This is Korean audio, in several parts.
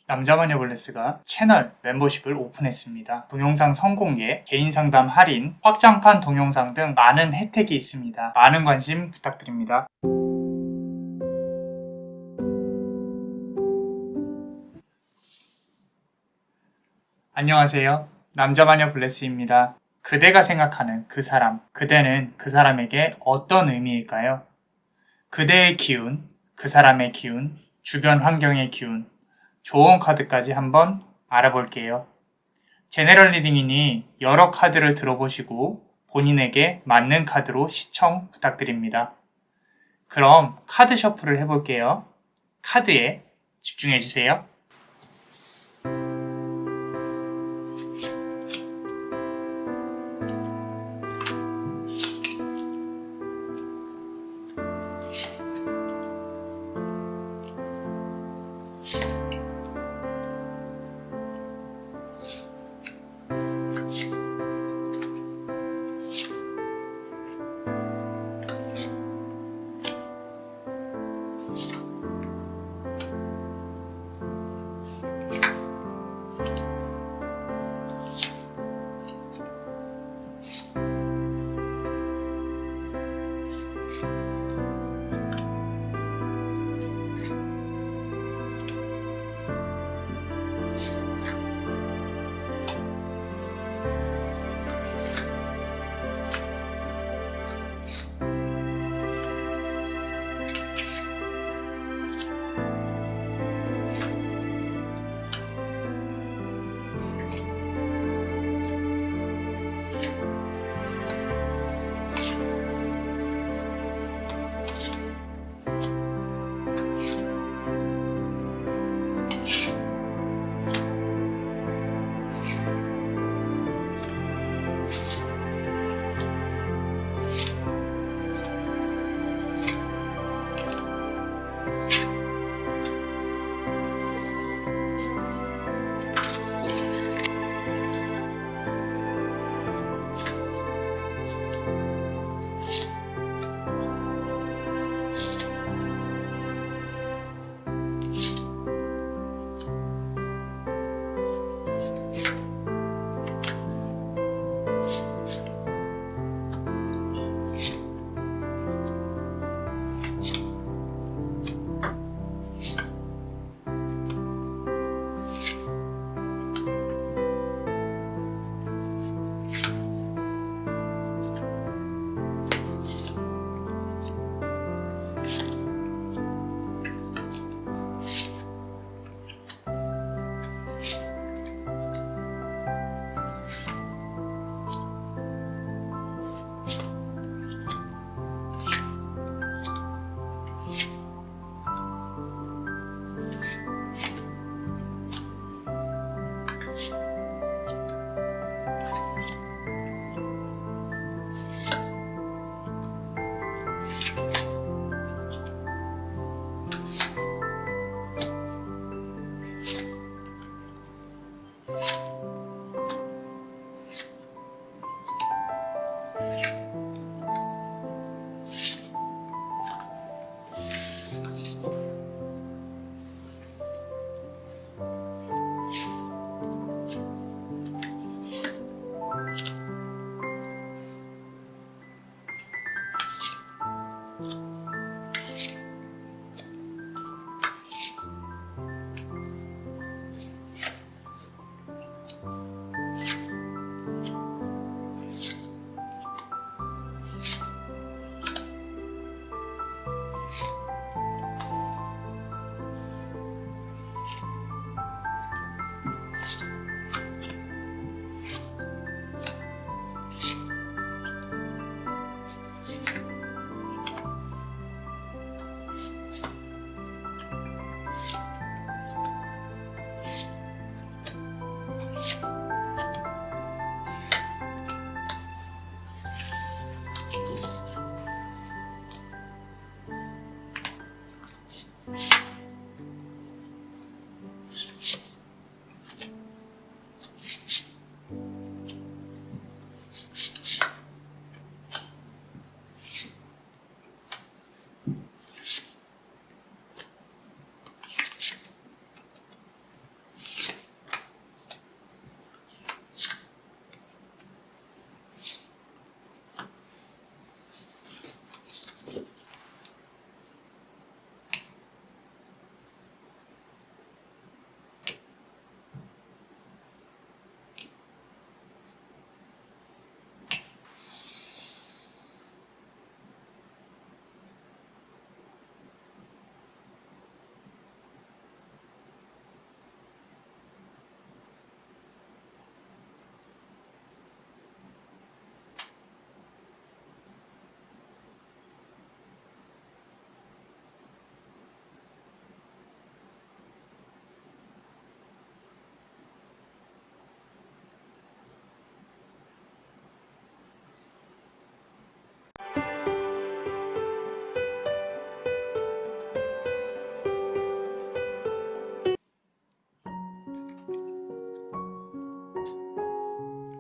남자마녀 블레스가 채널 멤버십을 오픈했습니다. 동영상 선공개, 개인 상담 할인, 확장판 동영상 등 많은 혜택이 있습니다. 많은 관심 부탁드립니다. 안녕하세요. 남자마녀 블레스입니다. 그대가 생각하는 그 사람, 그대는 그 사람에게 어떤 의미일까요? 그대의 기운, 그 사람의 기운, 주변 환경의 기운, 조언 카드까지 한번 알아볼게요. 제네럴 리딩이니 여러 카드를 들어보시고 본인에게 맞는 카드로 시청 부탁드립니다. 그럼 카드 셔플을 해볼게요. 카드에 집중해주세요.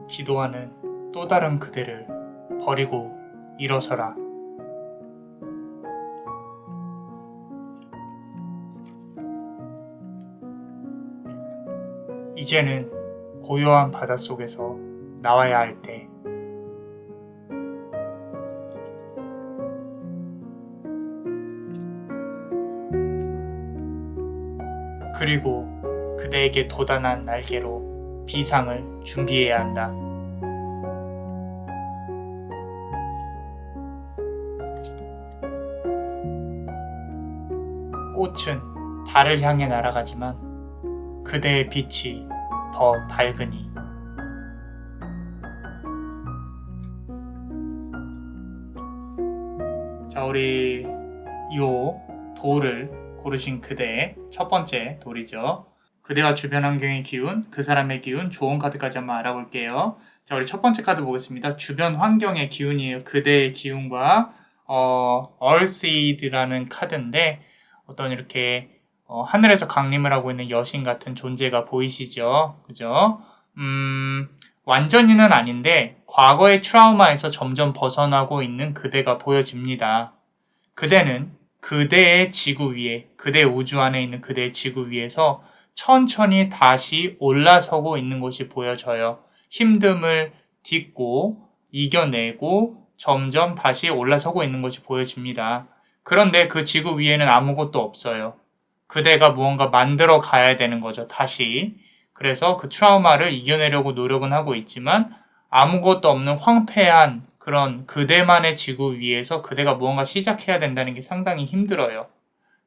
기도하는 또 다른 그대를 버리고 일어서라. 이제는 고요한 바닷속에서 나와야 할 때, 그리고 그대에게 도단한 날개로 비상을 준비해야 한다. 꽃은 달을 향해 날아가지만 그대의 빛이 더 밝으니. 자, 우리 요 돌을 고르신 그대의 첫 번째 돌이죠. 그대와 주변 환경의 기운, 그 사람의 기운, 좋은 카드까지 한번 알아볼게요. 자, 우리 첫 번째 카드 보겠습니다. 주변 환경의 기운이에요. 그대의 기운과 얼시드라는 카드인데 어떤 이렇게 하늘에서 강림을 하고 있는 여신 같은 존재가 보이시죠? 그죠? 완전히는 아닌데 과거의 트라우마에서 점점 벗어나고 있는 그대가 보여집니다. 그대는 그대의 지구 위에, 그대의 우주 안에 있는 그대의 지구 위에서 천천히 다시 올라서고 있는 것이 보여져요. 힘듦을 딛고 이겨내고 점점 다시 올라서고 있는 것이 보여집니다. 그런데 그 지구 위에는 아무것도 없어요. 그대가 무언가 만들어 가야 되는 거죠, 다시. 그래서 그 트라우마를 이겨내려고 노력은 하고 있지만 아무것도 없는 황폐한 그런 그대만의 지구 위에서 그대가 무언가 시작해야 된다는 게 상당히 힘들어요.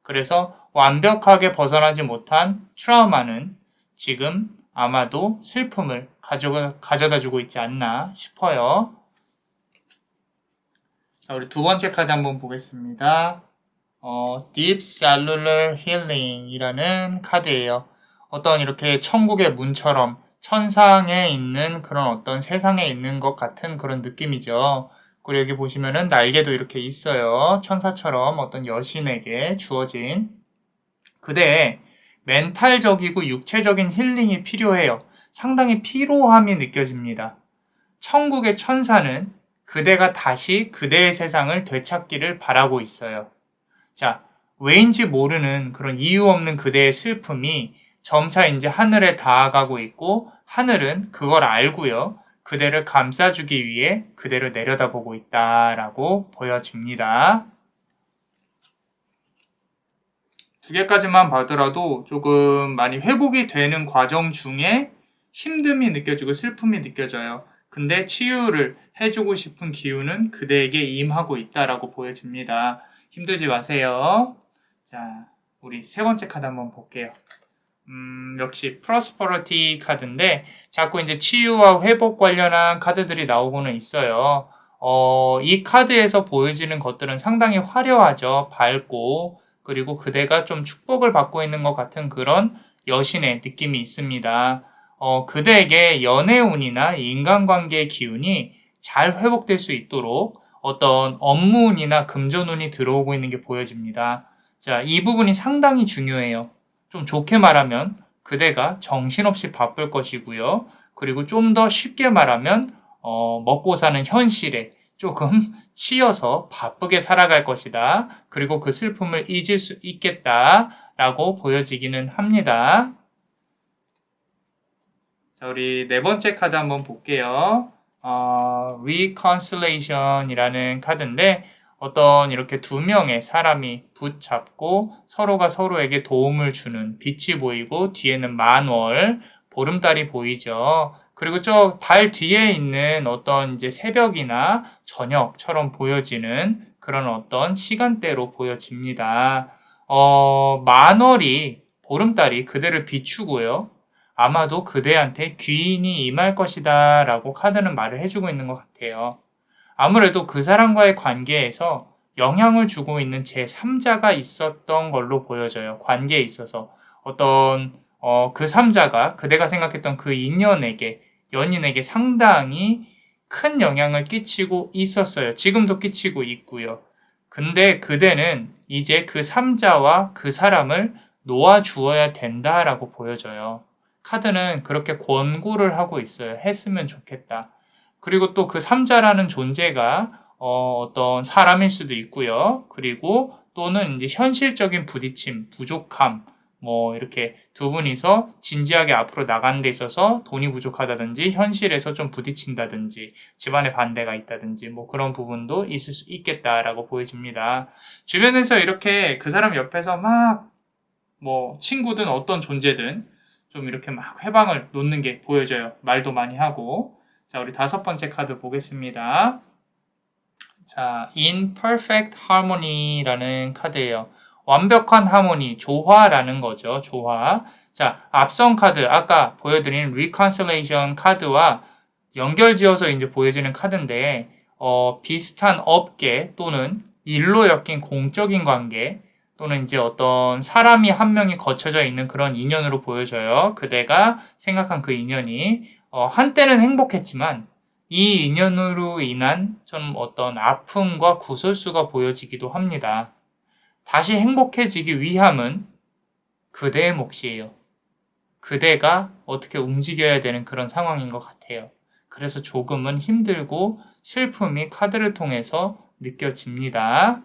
그래서 완벽하게 벗어나지 못한 트라우마는 지금 아마도 슬픔을 가져다 주고 있지 않나 싶어요. 자, 우리 두 번째 카드 한번 보겠습니다. Deep Cellular Healing 이라는 카드예요. 어떤 이렇게 천국의 문처럼 천상에 있는 그런 어떤 세상에 있는 것 같은 그런 느낌이죠. 그리고 여기 보시면은 날개도 이렇게 있어요. 천사처럼 어떤 여신에게 주어진. 그대의 멘탈적이고 육체적인 힐링이 필요해요. 상당히 피로함이 느껴집니다. 천국의 천사는 그대가 다시 그대의 세상을 되찾기를 바라고 있어요. 자, 왜인지 모르는 그런 이유 없는 그대의 슬픔이 점차 이제 하늘에 닿아가고 있고 하늘은 그걸 알고요. 그대를 감싸주기 위해 그대를 내려다보고 있다라고 보여집니다. 두 개까지만 봐더라도 조금 많이 회복이 되는 과정 중에 힘듦이 느껴지고 슬픔이 느껴져요. 근데 치유를 해주고 싶은 기운은 그대에게 임하고 있다라고 보여집니다. 힘들지 마세요. 자, 우리 세 번째 카드 한번 볼게요. 역시 프로스퍼러티 카드인데 자꾸 이제 치유와 회복 관련한 카드들이 나오고는 있어요. 이 카드에서 보여지는 것들은 상당히 화려하죠. 밝고 그리고 그대가 좀 축복을 받고 있는 것 같은 그런 여신의 느낌이 있습니다. 그대에게 연애운이나 인간관계의 기운이 잘 회복될 수 있도록 어떤 업무운이나 금전운이 들어오고 있는 게 보여집니다. 자, 이 부분이 상당히 중요해요. 좀 좋게 말하면 그대가 정신없이 바쁠 것이고요. 그리고 좀 더 쉽게 말하면 먹고 사는 현실에 조금 치여서 바쁘게 살아갈 것이다. 그리고 그 슬픔을 잊을 수 있겠다라고 보여지기는 합니다. 자, 우리 네 번째 카드 한번 볼게요. Reconciliation이라는 카드인데 어떤 이렇게 두 명의 사람이 붙잡고 서로가 서로에게 도움을 주는 빛이 보이고 뒤에는 만월, 보름달이 보이죠. 그리고 저 달 뒤에 있는 어떤 이제 새벽이나 저녁처럼 보여지는 그런 어떤 시간대로 보여집니다. 만월이, 보름달이 그대를 비추고요. 아마도 그대한테 귀인이 임할 것이다 라고 카드는 말을 해주고 있는 것 같아요. 아무래도 그 사람과의 관계에서 영향을 주고 있는 제3자가 있었던 걸로 보여져요. 관계에 있어서 어떤 그 3자가 그대가 생각했던 그 연인에게 상당히 큰 영향을 끼치고 있었어요. 지금도 끼치고 있고요. 근데 그대는 이제 그 3자와 그 사람을 놓아주어야 된다라고 보여져요. 카드는 그렇게 권고를 하고 있어요. 했으면 좋겠다. 그리고 또 그 3자라는 존재가 어떤 사람일 수도 있고요. 그리고 또는 이제 현실적인 부딪힘, 부족함, 뭐 이렇게 두 분이서 진지하게 앞으로 나가는 데 있어서 돈이 부족하다든지 현실에서 좀 부딪힌다든지 집안에 반대가 있다든지 뭐 그런 부분도 있을 수 있겠다라고 보여집니다. 주변에서 이렇게 그 사람 옆에서 막 뭐 친구든 어떤 존재든 좀 이렇게 막 회방을 놓는 게 보여져요. 말도 많이 하고. 자, 우리 5번째 카드 보겠습니다. 자, In Perfect Harmony라는 카드예요. 완벽한 하모니, 조화라는 거죠. 조화. 자, 앞선 카드, 아까 보여드린 Reconciliation 카드와 연결지어서 이제 보여지는 카드인데, 비슷한 업계 또는 일로 엮인 공적인 관계, 또는 이제 어떤 사람이 한 명이 거쳐져 있는 그런 인연으로 보여져요. 그대가 생각한 그 인연이, 한때는 행복했지만, 이 인연으로 인한 좀 어떤 아픔과 구설수가 보여지기도 합니다. 다시 행복해지기 위함은 그대의 몫이에요. 그대가 어떻게 움직여야 되는 그런 상황인 것 같아요. 그래서 조금은 힘들고 슬픔이 카드를 통해서 느껴집니다.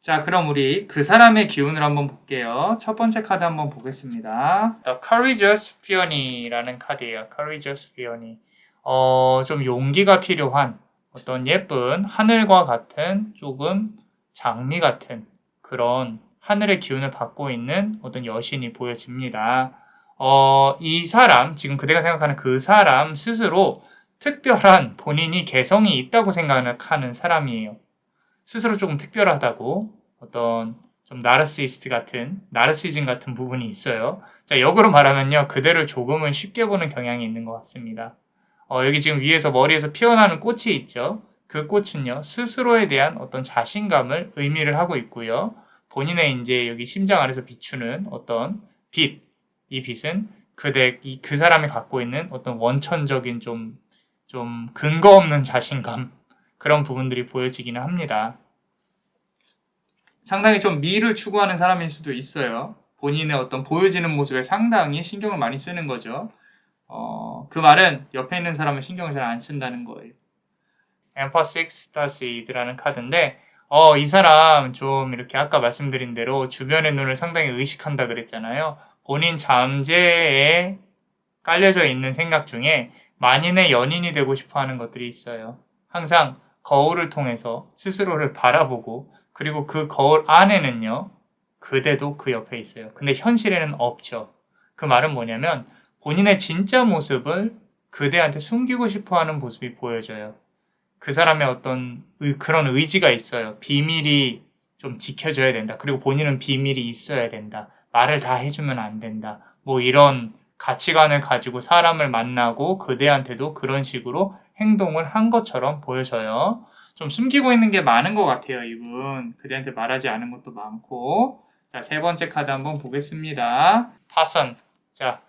자, 그럼 우리 그 사람의 기운을 한번 볼게요. 첫 번째 카드 한번 보겠습니다. The Courageous Peony라는 카드예요. Courageous Peony. 좀 용기가 필요한 어떤 예쁜 하늘과 같은 조금 장미 같은 그런 하늘의 기운을 받고 있는 어떤 여신이 보여집니다. 이 사람, 지금 그대가 생각하는 그 사람 스스로 특별한 본인이 개성이 있다고 생각하는 사람이에요. 스스로 조금 특별하다고 어떤 좀 나르시즘 같은 부분이 있어요. 자, 역으로 말하면요. 그대를 조금은 쉽게 보는 경향이 있는 것 같습니다. 여기 지금 위에서 머리에서 피어나는 꽃이 있죠. 그 꽃은요. 스스로에 대한 어떤 자신감을 의미를 하고 있고요. 본인의 이제 여기 심장 아래서 비추는 어떤 빛, 이 빛은 그 사람이 갖고 있는 어떤 원천적인 좀 근거 없는 자신감, 그런 부분들이 보여지기는 합니다. 상당히 좀 미를 추구하는 사람일 수도 있어요. 본인의 어떤 보여지는 모습에 상당히 신경을 많이 쓰는 거죠. 그 말은 옆에 있는 사람은 신경을 잘 안 쓴다는 거예요. Emperor 6-8라는 카드인데, 이 사람 좀 이렇게 아까 말씀드린 대로 주변의 눈을 상당히 의식한다 그랬잖아요. 본인 잠재에 깔려져 있는 생각 중에 만인의 연인이 되고 싶어 하는 것들이 있어요. 항상 거울을 통해서 스스로를 바라보고, 그리고 그 거울 안에는요, 그대도 그 옆에 있어요. 근데 현실에는 없죠. 그 말은 뭐냐면 본인의 진짜 모습을 그대한테 숨기고 싶어 하는 모습이 보여져요. 그 사람의 어떤 그런 의지가 있어요. 비밀이 좀 지켜져야 된다. 그리고 본인은 비밀이 있어야 된다. 말을 다 해주면 안 된다. 뭐 이런 가치관을 가지고 사람을 만나고 그대한테도 그런 식으로 행동을 한 것처럼 보여져요. 좀 숨기고 있는 게 많은 것 같아요, 이분. 그대한테 말하지 않은 것도 많고. 자, 3번째 카드 한번 보겠습니다. 파선. 자,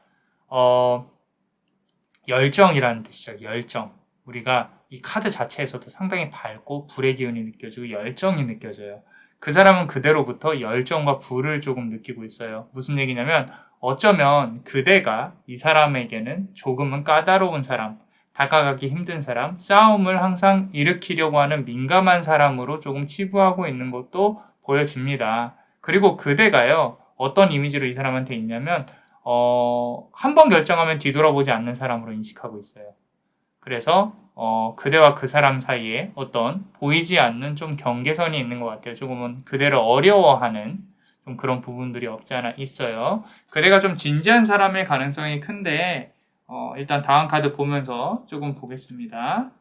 열정이라는 뜻이죠. 열정. 우리가 이 카드 자체에서도 상당히 밝고 불의 기운이 느껴지고 열정이 느껴져요. 그 사람은 그대로부터 열정과 불을 조금 느끼고 있어요. 무슨 얘기냐면 어쩌면 그대가 이 사람에게는 조금은 까다로운 사람, 다가가기 힘든 사람, 싸움을 항상 일으키려고 하는 민감한 사람으로 조금 치부하고 있는 것도 보여집니다. 그리고 그대가요, 어떤 이미지로 이 사람한테 있냐면 한 번 결정하면 뒤돌아보지 않는 사람으로 인식하고 있어요. 그래서 그대와 그 사람 사이에 어떤 보이지 않는 좀 경계선이 있는 것 같아요. 조금은 그대를 어려워하는 좀 그런 부분들이 없지 않아 있어요. 그대가 좀 진지한 사람일 가능성이 큰데 일단 다음 카드 보면서 조금 보겠습니다.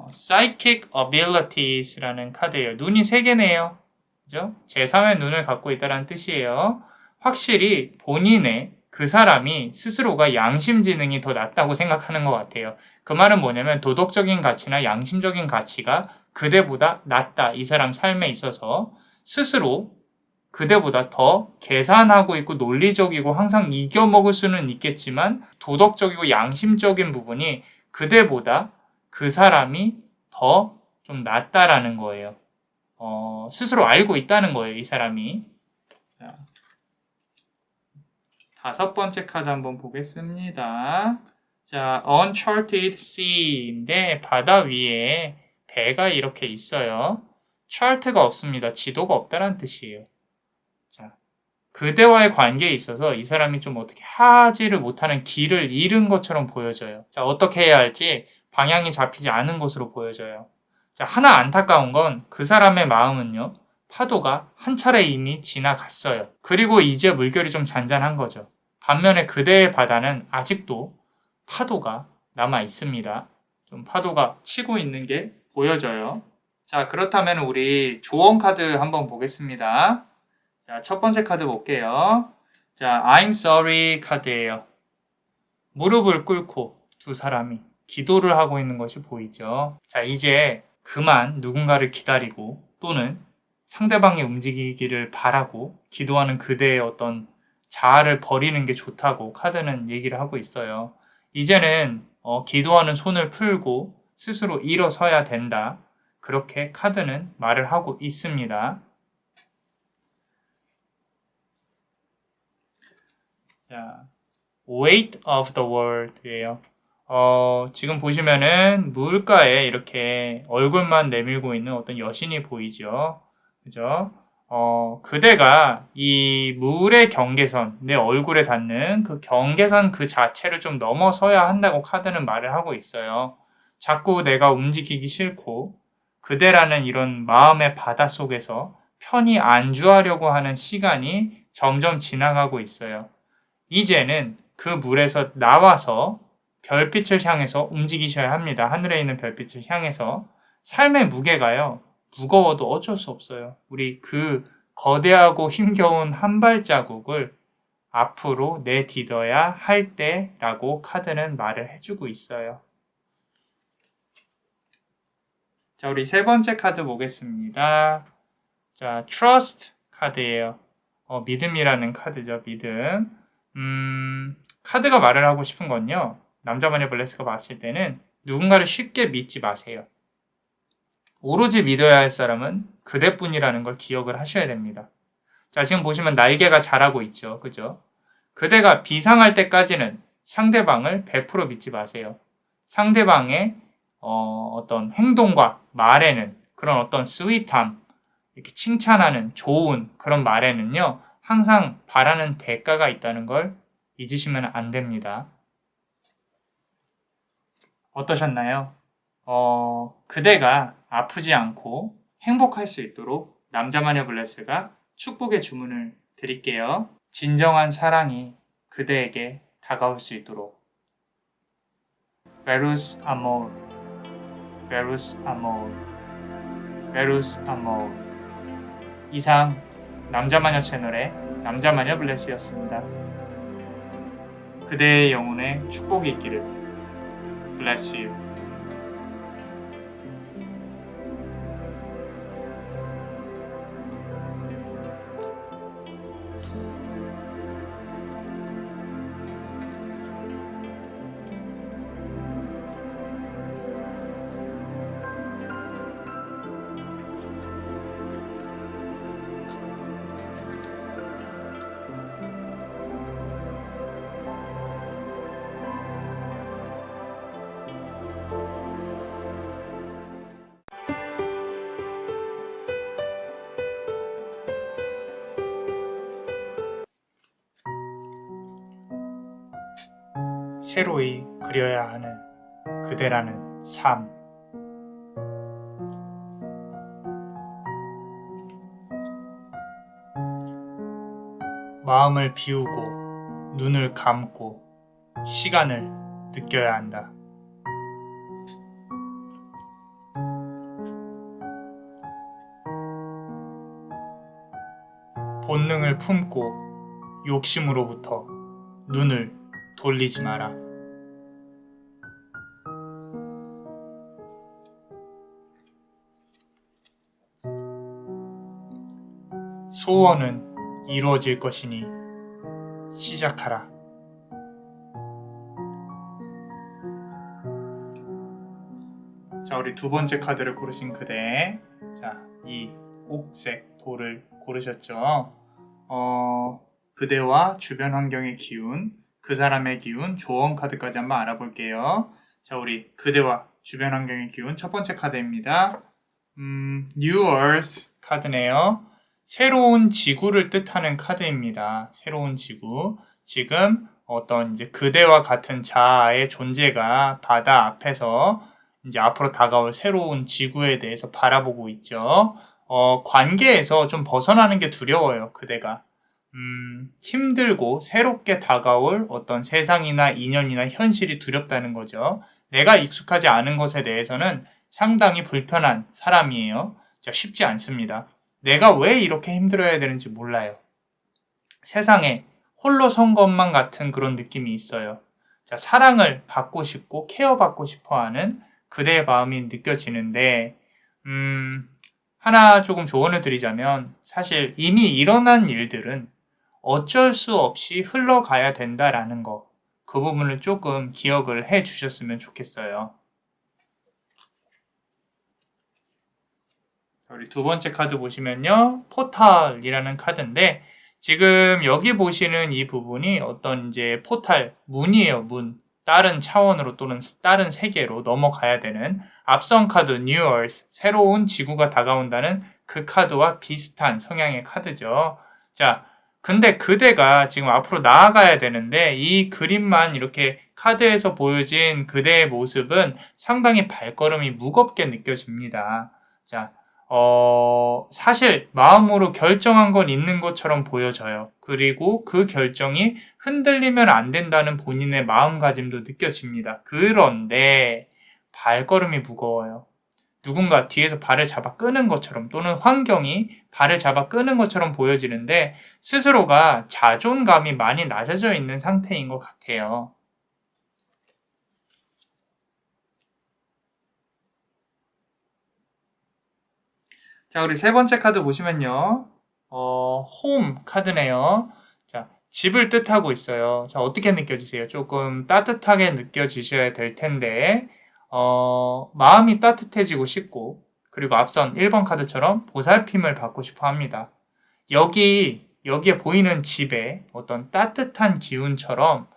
Psychic Abilities라는 카드예요. 눈이 3개네요. 그죠? 제3의 눈을 갖고 있다는 뜻이에요. 확실히 본인의 그 사람이 스스로가 양심지능이 더 낫다고 생각하는 것 같아요. 그 말은 뭐냐면 도덕적인 가치나 양심적인 가치가 그대보다 낫다. 이 사람 삶에 있어서 스스로 그대보다 더 계산하고 있고 논리적이고 항상 이겨먹을 수는 있겠지만 도덕적이고 양심적인 부분이 그대보다 그 사람이 더 좀 낫다라는 거예요. 스스로 알고 있다는 거예요, 이 사람이. 자. 다섯 번째 카드 한번 보겠습니다. 자, uncharted sea인데 바다 위에 배가 이렇게 있어요. chart가 없습니다. 지도가 없다는 뜻이에요. 자, 그대와의 관계에 있어서 이 사람이 좀 어떻게 하지를 못하는 길을 잃은 것처럼 보여져요. 자, 어떻게 해야 할지 방향이 잡히지 않은 것으로 보여져요. 자, 하나 안타까운 건 그 사람의 마음은요, 파도가 한 차례 이미 지나갔어요. 그리고 이제 물결이 좀 잔잔한 거죠. 반면에 그대의 바다는 아직도 파도가 남아 있습니다. 좀 파도가 치고 있는 게 보여져요. 자, 그렇다면 우리 조언 카드 한번 보겠습니다. 자, 첫 번째 카드 볼게요. 자, I'm sorry 카드예요. 무릎을 꿇고 두 사람이 기도를 하고 있는 것이 보이죠. 자, 이제 그만 누군가를 기다리고 또는 상대방이 움직이기를 바라고 기도하는 그대의 어떤 자아를 버리는 게 좋다고 카드는 얘기를 하고 있어요. 이제는 기도하는 손을 풀고 스스로 일어서야 된다. 그렇게 카드는 말을 하고 있습니다. 자, weight of the world예요. 지금 보시면은 물가에 이렇게 얼굴만 내밀고 있는 어떤 여신이 보이죠. 그죠? 그대가 이 물의 경계선, 내 얼굴에 닿는 그 경계선 그 자체를 좀 넘어서야 한다고 카드는 말을 하고 있어요. 자꾸 내가 움직이기 싫고 그대라는 이런 마음의 바다 속에서 편히 안주하려고 하는 시간이 점점 지나가고 있어요. 이제는 그 물에서 나와서 별빛을 향해서 움직이셔야 합니다. 하늘에 있는 별빛을 향해서. 삶의 무게가요, 무거워도 어쩔 수 없어요. 우리 그 거대하고 힘겨운 한 발자국을 앞으로 내딛어야 할 때라고 카드는 말을 해주고 있어요. 자, 우리 세 번째 카드 보겠습니다. 자, trust 카드예요. 믿음이라는 카드죠. 믿음. 카드가 말을 하고 싶은 건요, 남자 마녀 블레스가 봤을 때는 누군가를 쉽게 믿지 마세요. 오로지 믿어야 할 사람은 그대뿐이라는 걸 기억을 하셔야 됩니다. 자, 지금 보시면 날개가 자라고 있죠. 그죠? 그대가 비상할 때까지는 상대방을 100% 믿지 마세요. 상대방의 어떤 행동과 말에는 그런 어떤 스윗함, 이렇게 칭찬하는 좋은 그런 말에는요, 항상 바라는 대가가 있다는 걸 잊으시면 안 됩니다. 어떠셨나요? 그대가 아프지 않고 행복할 수 있도록 남자마녀 블레스가 축복의 주문을 드릴게요. 진정한 사랑이 그대에게 다가올 수 있도록. Verus amor, Verus amor, Verus amor. 이상 남자마녀 채널의 남자마녀 블레스였습니다. 그대의 영혼에 축복이 있기를. Bless you. 새로이 그려야 하는 그대라는 삶. 마음을 비우고 눈을 감고 시간을 느껴야 한다. 본능을 품고 욕심으로부터 눈을 돌리지 마라. 소원은 이루어질 것이니 시작하라. 자, 우리 두 번째 카드를 고르신 그대. 자, 이 옥색 돌을 고르셨죠? 그대와 주변 환경의 기운, 그 사람의 기운, 조언 카드까지 한번 알아볼게요. 자, 우리 그대와 주변 환경의 기운 첫 번째 카드입니다. New Earth 카드네요. 새로운 지구를 뜻하는 카드입니다. 새로운 지구. 지금 어떤 이제 그대와 같은 자아의 존재가 바다 앞에서 이제 앞으로 다가올 새로운 지구에 대해서 바라보고 있죠. 관계에서 좀 벗어나는 게 두려워요, 그대가. 힘들고 새롭게 다가올 어떤 세상이나 인연이나 현실이 두렵다는 거죠. 내가 익숙하지 않은 것에 대해서는 상당히 불편한 사람이에요. 쉽지 않습니다. 내가 왜 이렇게 힘들어야 되는지 몰라요. 세상에 홀로 선 것만 같은 그런 느낌이 있어요. 사랑을 받고 싶고 케어받고 싶어 하는 그대의 마음이 느껴지는데, 하나 조금 조언을 드리자면, 사실 이미 일어난 일들은 어쩔 수 없이 흘러가야 된다라는 거, 그 부분을 조금 기억을 해 주셨으면 좋겠어요. 우리 두 번째 카드 보시면요. 포탈이라는 카드인데, 지금 여기 보시는 이 부분이 어떤 이제 포탈, 문이에요, 문. 다른 차원으로 또는 다른 세계로 넘어가야 되는 앞선 카드 New Earth, 새로운 지구가 다가온다는 그 카드와 비슷한 성향의 카드죠. 자, 근데 그대가 지금 앞으로 나아가야 되는데 이 그림만 이렇게 카드에서 보여진 그대의 모습은 상당히 발걸음이 무겁게 느껴집니다. 자, 사실 마음으로 결정한 건 있는 것처럼 보여져요. 그리고 그 결정이 흔들리면 안 된다는 본인의 마음가짐도 느껴집니다. 그런데 발걸음이 무거워요. 누군가 뒤에서 발을 잡아 끄는 것처럼 또는 환경이 발을 잡아 끄는 것처럼 보여지는데 스스로가 자존감이 많이 낮아져 있는 상태인 것 같아요. 자, 우리 세 번째 카드 보시면요. 홈 카드네요. 자, 집을 뜻하고 있어요. 자, 어떻게 느껴지세요? 조금 따뜻하게 느껴지셔야 될 텐데, 마음이 따뜻해지고 싶고, 그리고 앞선 1번 카드처럼 보살핌을 받고 싶어 합니다. 여기에 보이는 집에 어떤 따뜻한 기운처럼,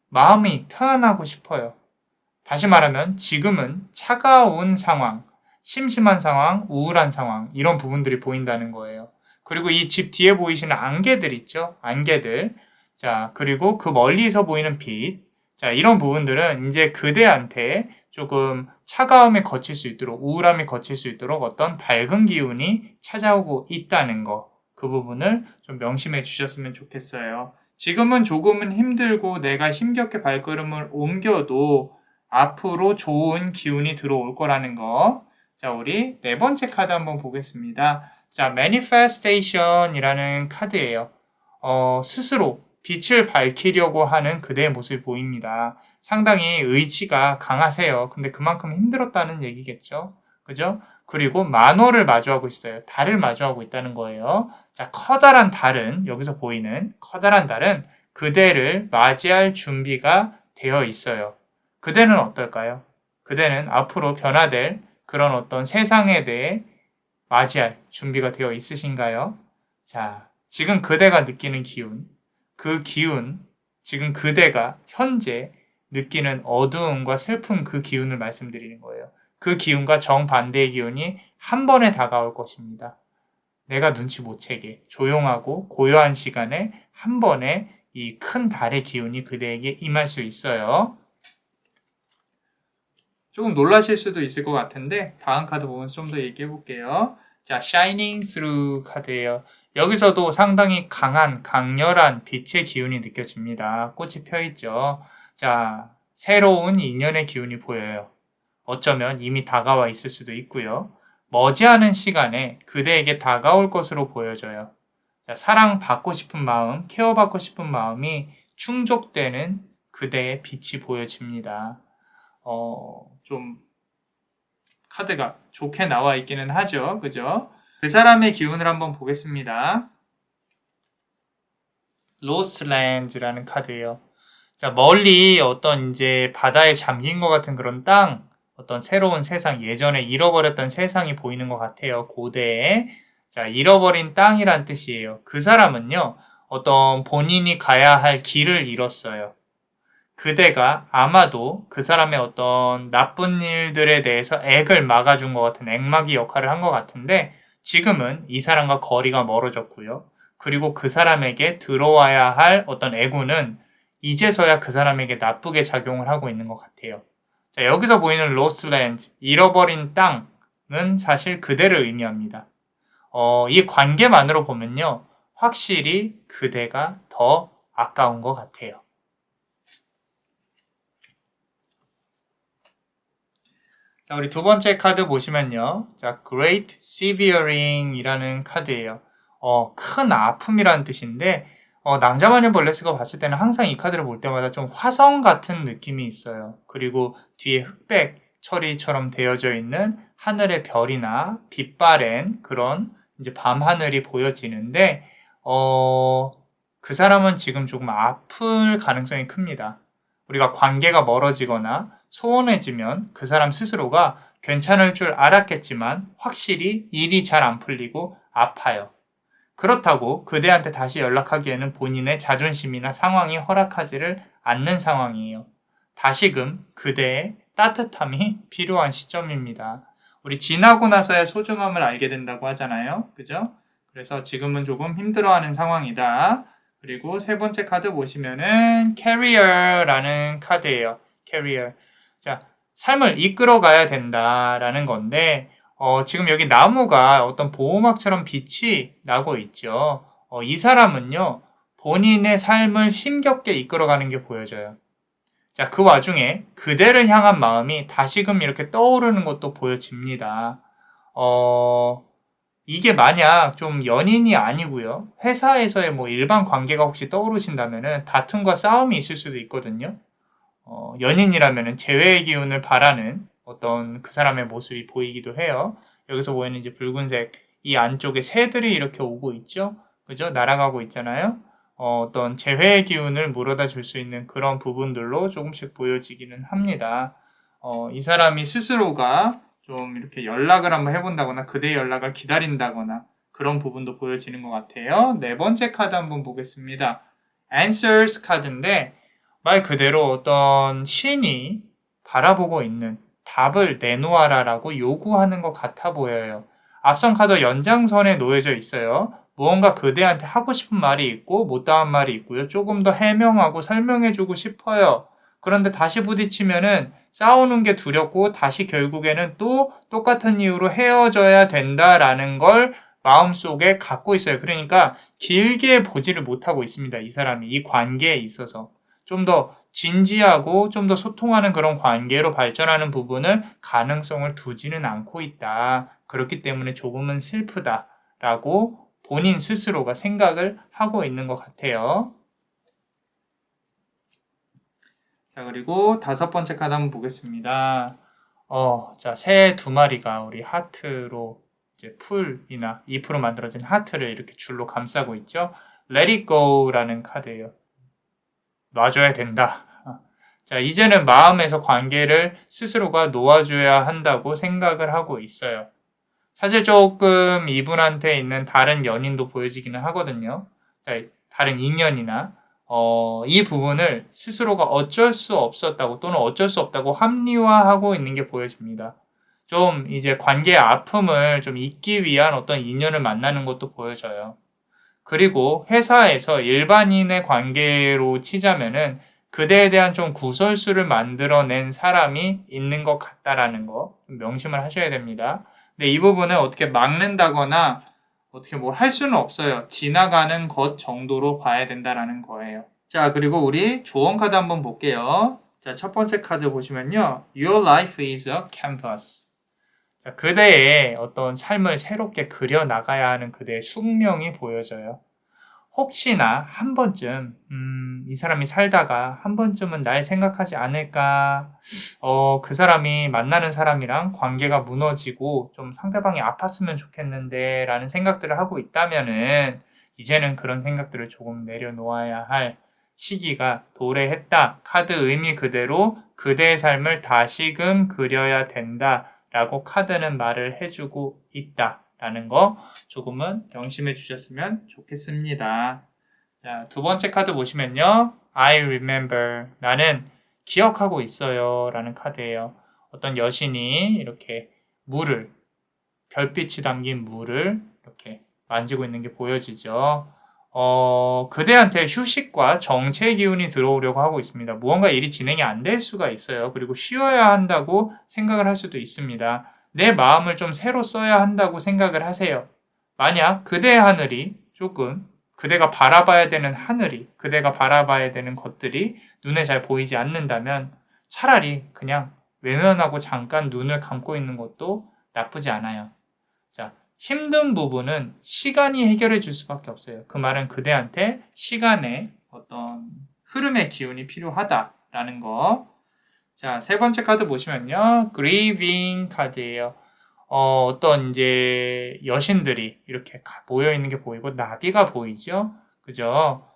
마음이 편안하고 싶어요. 다시 말하면 지금은 차가운 상황, 심심한 상황, 우울한 상황 이런 부분들이 보인다는 거예요. 그리고 이 집 뒤에 보이시는 안개들 있죠? 안개들. 자, 그리고 그 멀리서 보이는 빛. 자, 이런 부분들은 이제 그대한테 조금 차가움이 거칠 수 있도록, 우울함이 거칠 수 있도록 어떤 밝은 기운이 찾아오고 있다는 거. 그 부분을 좀 명심해 주셨으면 좋겠어요. 지금은 조금은 힘들고 내가 힘겹게 발걸음을 옮겨도 앞으로 좋은 기운이 들어올 거라는 거. 자, 우리 네 번째 카드 한번 보겠습니다. 자, Manifestation이라는 카드예요. 스스로 빛을 밝히려고 하는 그대의 모습이 보입니다. 상당히 의지가 강하세요. 근데 그만큼 힘들었다는 얘기겠죠? 그죠? 그리고 만월을 마주하고 있어요. 달을 마주하고 있다는 거예요. 자, 커다란 달은, 여기서 보이는 커다란 달은 그대를 맞이할 준비가 되어 있어요. 그대는 어떨까요? 그대는 앞으로 변화될 그런 어떤 세상에 대해 맞이할 준비가 되어 있으신가요? 자, 지금 그대가 느끼는 기운, 그 기운, 지금 그대가 현재 느끼는 어두움과 슬픔 그 기운을 말씀드리는 거예요. 그 기운과 정반대의 기운이 한 번에 다가올 것입니다. 내가 눈치 못 채게 조용하고 고요한 시간에 한 번에 이 큰 달의 기운이 그대에게 임할 수 있어요. 조금 놀라실 수도 있을 것 같은데 다음 카드 보면서 좀 더 얘기해 볼게요. 자, Shining Through 카드예요. 여기서도 상당히 강렬한 빛의 기운이 느껴집니다. 꽃이 펴있죠. 자, 새로운 인연의 기운이 보여요. 어쩌면 이미 다가와 있을 수도 있고요. 머지않은 시간에 그대에게 다가올 것으로 보여져요. 자, 사랑받고 싶은 마음, 케어받고 싶은 마음이 충족되는 그대의 빛이 보여집니다. 좀 카드가 좋게 나와 있기는 하죠. 그죠? 그 사람의 기운을 한번 보겠습니다. Lost Lands라는 카드예요. 자, 멀리 어떤 이제 바다에 잠긴 것 같은 그런 땅, 어떤 새로운 세상, 예전에 잃어버렸던 세상이 보이는 것 같아요. 고대에. 자, 잃어버린 땅이란 뜻이에요. 그 사람은요, 어떤 본인이 가야 할 길을 잃었어요. 그대가 아마도 그 사람의 어떤 나쁜 일들에 대해서 액을 막아준 것 같은 액막이 역할을 한 것 같은데 지금은 이 사람과 거리가 멀어졌고요. 그리고 그 사람에게 들어와야 할 어떤 애구는 이제서야 그 사람에게 나쁘게 작용을 하고 있는 것 같아요. 자, 여기서 보이는 lost land, 잃어버린 땅은 사실 그대를 의미합니다. 이 관계만으로 보면요. 확실히 그대가 더 아까운 것 같아요. 자, 우리 두 번째 카드 보시면요. 자, Great Severing 이라는 카드예요. 큰 아픔이라는 뜻인데, 남자마녀 벌레스가 봤을 때는 항상 이 카드를 볼 때마다 좀 화성 같은 느낌이 있어요. 그리고 뒤에 흑백 처리처럼 되어져 있는 하늘의 별이나 빛바랜 그런 이제 밤하늘이 보여지는데, 그 사람은 지금 조금 아플 가능성이 큽니다. 우리가 관계가 멀어지거나 소원해지면 그 사람 스스로가 괜찮을 줄 알았겠지만 확실히 일이 잘 안 풀리고 아파요. 그렇다고 그대한테 다시 연락하기에는 본인의 자존심이나 상황이 허락하지를 않는 상황이에요. 다시금 그대의 따뜻함이 필요한 시점입니다. 우리 지나고 나서야 소중함을 알게 된다고 하잖아요. 그죠? 그래서 지금은 조금 힘들어하는 상황이다. 그리고 세 번째 카드 보시면은 carrier라는 카드예요. carrier. 자, 삶을 이끌어 가야 된다라는 건데 지금 여기 나무가 어떤 보호막처럼 빛이 나고 있죠. 이 사람은요, 본인의 삶을 힘겹게 이끌어가는 게 보여져요. 자, 그 와중에 그대를 향한 마음이 다시금 이렇게 떠오르는 것도 보여집니다. 이게 만약 좀 연인이 아니고요. 회사에서의 뭐 일반 관계가 혹시 떠오르신다면은 다툼과 싸움이 있을 수도 있거든요. 연인이라면은 재회의 기운을 바라는 어떤 그 사람의 모습이 보이기도 해요. 여기서 보이는 이제 붉은색 이 안쪽에 새들이 이렇게 오고 있죠. 그죠? 날아가고 있잖아요. 어떤 재회의 기운을 물어다 줄 수 있는 그런 부분들로 조금씩 보여지기는 합니다. 이 사람이 스스로가 좀 이렇게 연락을 한번 해본다거나 그대의 연락을 기다린다거나 그런 부분도 보여지는 것 같아요. 네 번째 카드 한번 보겠습니다. Answers 카드인데 말 그대로 어떤 신이 바라보고 있는 답을 내놓아라라고 요구하는 것 같아 보여요. 앞선 카드 연장선에 놓여져 있어요. 무언가 그대한테 하고 싶은 말이 있고 못다한 말이 있고요. 조금 더 해명하고 설명해주고 싶어요. 그런데 다시 부딪히면은 싸우는 게 두렵고 다시 결국에는 또 똑같은 이유로 헤어져야 된다라는 걸 마음속에 갖고 있어요. 그러니까 길게 보지를 못하고 있습니다. 이 사람이 이 관계에 있어서. 좀 더 진지하고 좀 더 소통하는 그런 관계로 발전하는 부분을 가능성을 두지는 않고 있다. 그렇기 때문에 조금은 슬프다라고 본인 스스로가 생각을 하고 있는 것 같아요. 자, 그리고 다섯 번째 카드 한번 보겠습니다. 자, 새 두 마리가 우리 하트로 이제 풀이나 잎으로 만들어진 하트를 이렇게 줄로 감싸고 있죠. Let it go라는 카드예요. 놔줘야 된다. 자, 이제는 마음에서 관계를 스스로가 놓아줘야 한다고 생각을 하고 있어요. 사실 조금 이분한테 있는 다른 연인도 보여지기는 하거든요. 자, 다른 인연이나 이 부분을 스스로가 어쩔 수 없었다고 또는 어쩔 수 없다고 합리화하고 있는 게 보여집니다. 좀 이제 관계의 아픔을 좀 잊기 위한 어떤 인연을 만나는 것도 보여져요. 그리고 회사에서 일반인의 관계로 치자면은 그대에 대한 좀 구설수를 만들어낸 사람이 있는 것 같다라는 거 명심을 하셔야 됩니다. 근데 이 부분을 어떻게 막는다거나 어떻게 뭘 할 수는 없어요. 지나가는 것 정도로 봐야 된다라는 거예요. 자, 그리고 우리 조언 카드 한번 볼게요. 자, 첫 번째 카드 보시면요. Your life is a canvas. 자, 그대의 어떤 삶을 새롭게 그려 나가야 하는 그대의 숙명이 보여져요. 혹시나 한 번쯤 이 사람이 살다가 한 번쯤은 날 생각하지 않을까, 그 사람이 만나는 사람이랑 관계가 무너지고 좀 상대방이 아팠으면 좋겠는데 라는 생각들을 하고 있다면은 이제는 그런 생각들을 조금 내려놓아야 할 시기가 도래했다. 카드 의미 그대로 그대의 삶을 다시금 그려야 된다 라고 카드는 말을 해주고 있다 라는 거 조금은 명심해 주셨으면 좋겠습니다. 자, 두 번째 카드 보시면요. I remember. 나는 기억하고 있어요. 라는 카드예요. 어떤 여신이 이렇게 물을, 별빛이 담긴 물을 이렇게 만지고 있는 게 보여지죠. 그대한테 휴식과 정체의 기운이 들어오려고 하고 있습니다. 무언가 일이 진행이 안 될 수가 있어요. 그리고 쉬어야 한다고 생각을 할 수도 있습니다. 내 마음을 좀 새로 써야 한다고 생각을 하세요. 만약 그대의 하늘이 조금 그대가 바라봐야 되는 하늘이, 그대가 바라봐야 되는 것들이 눈에 잘 보이지 않는다면 차라리 그냥 외면하고 잠깐 눈을 감고 있는 것도 나쁘지 않아요. 자, 힘든 부분은 시간이 해결해 줄 수밖에 없어요. 그 말은 그대한테 시간의 어떤 흐름의 기운이 필요하다라는 거. 자, 세 번째 카드 보시면요. Grieving 카드예요. 어떤 이제 여신들이 이렇게 모여 있는 게 보이고 나비가 보이죠? 그죠?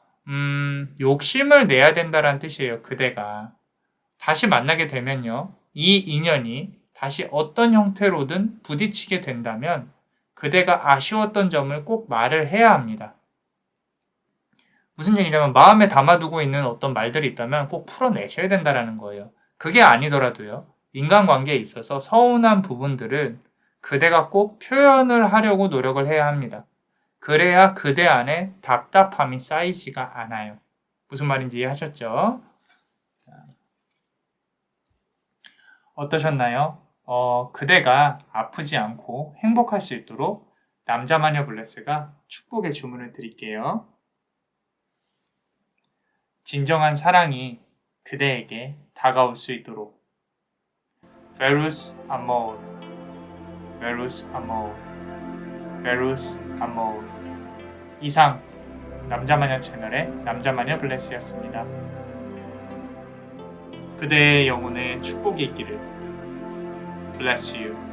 욕심을 내야 된다라는 뜻이에요. 그대가. 다시 만나게 되면요. 이 인연이 다시 어떤 형태로든 부딪히게 된다면 그대가 아쉬웠던 점을 꼭 말을 해야 합니다. 무슨 얘기냐면 마음에 담아두고 있는 어떤 말들이 있다면 꼭 풀어내셔야 된다는 거예요. 그게 아니더라도요. 인간관계에 있어서 서운한 부분들은 그대가 꼭 표현을 하려고 노력을 해야 합니다. 그래야 그대 안에 답답함이 쌓이지가 않아요. 무슨 말인지 이해하셨죠? 어떠셨나요? 그대가 아프지 않고 행복할 수 있도록 남자마녀 블레스가 축복의 주문을 드릴게요. 진정한 사랑이 그대에게 다가올 수 있도록 Verus Amor, Verus Amor, Verus Amor. 이상 남자마녀 채널의 남자마녀 블레스였습니다. 그대의 영혼에 축복이 있기를. Bless you.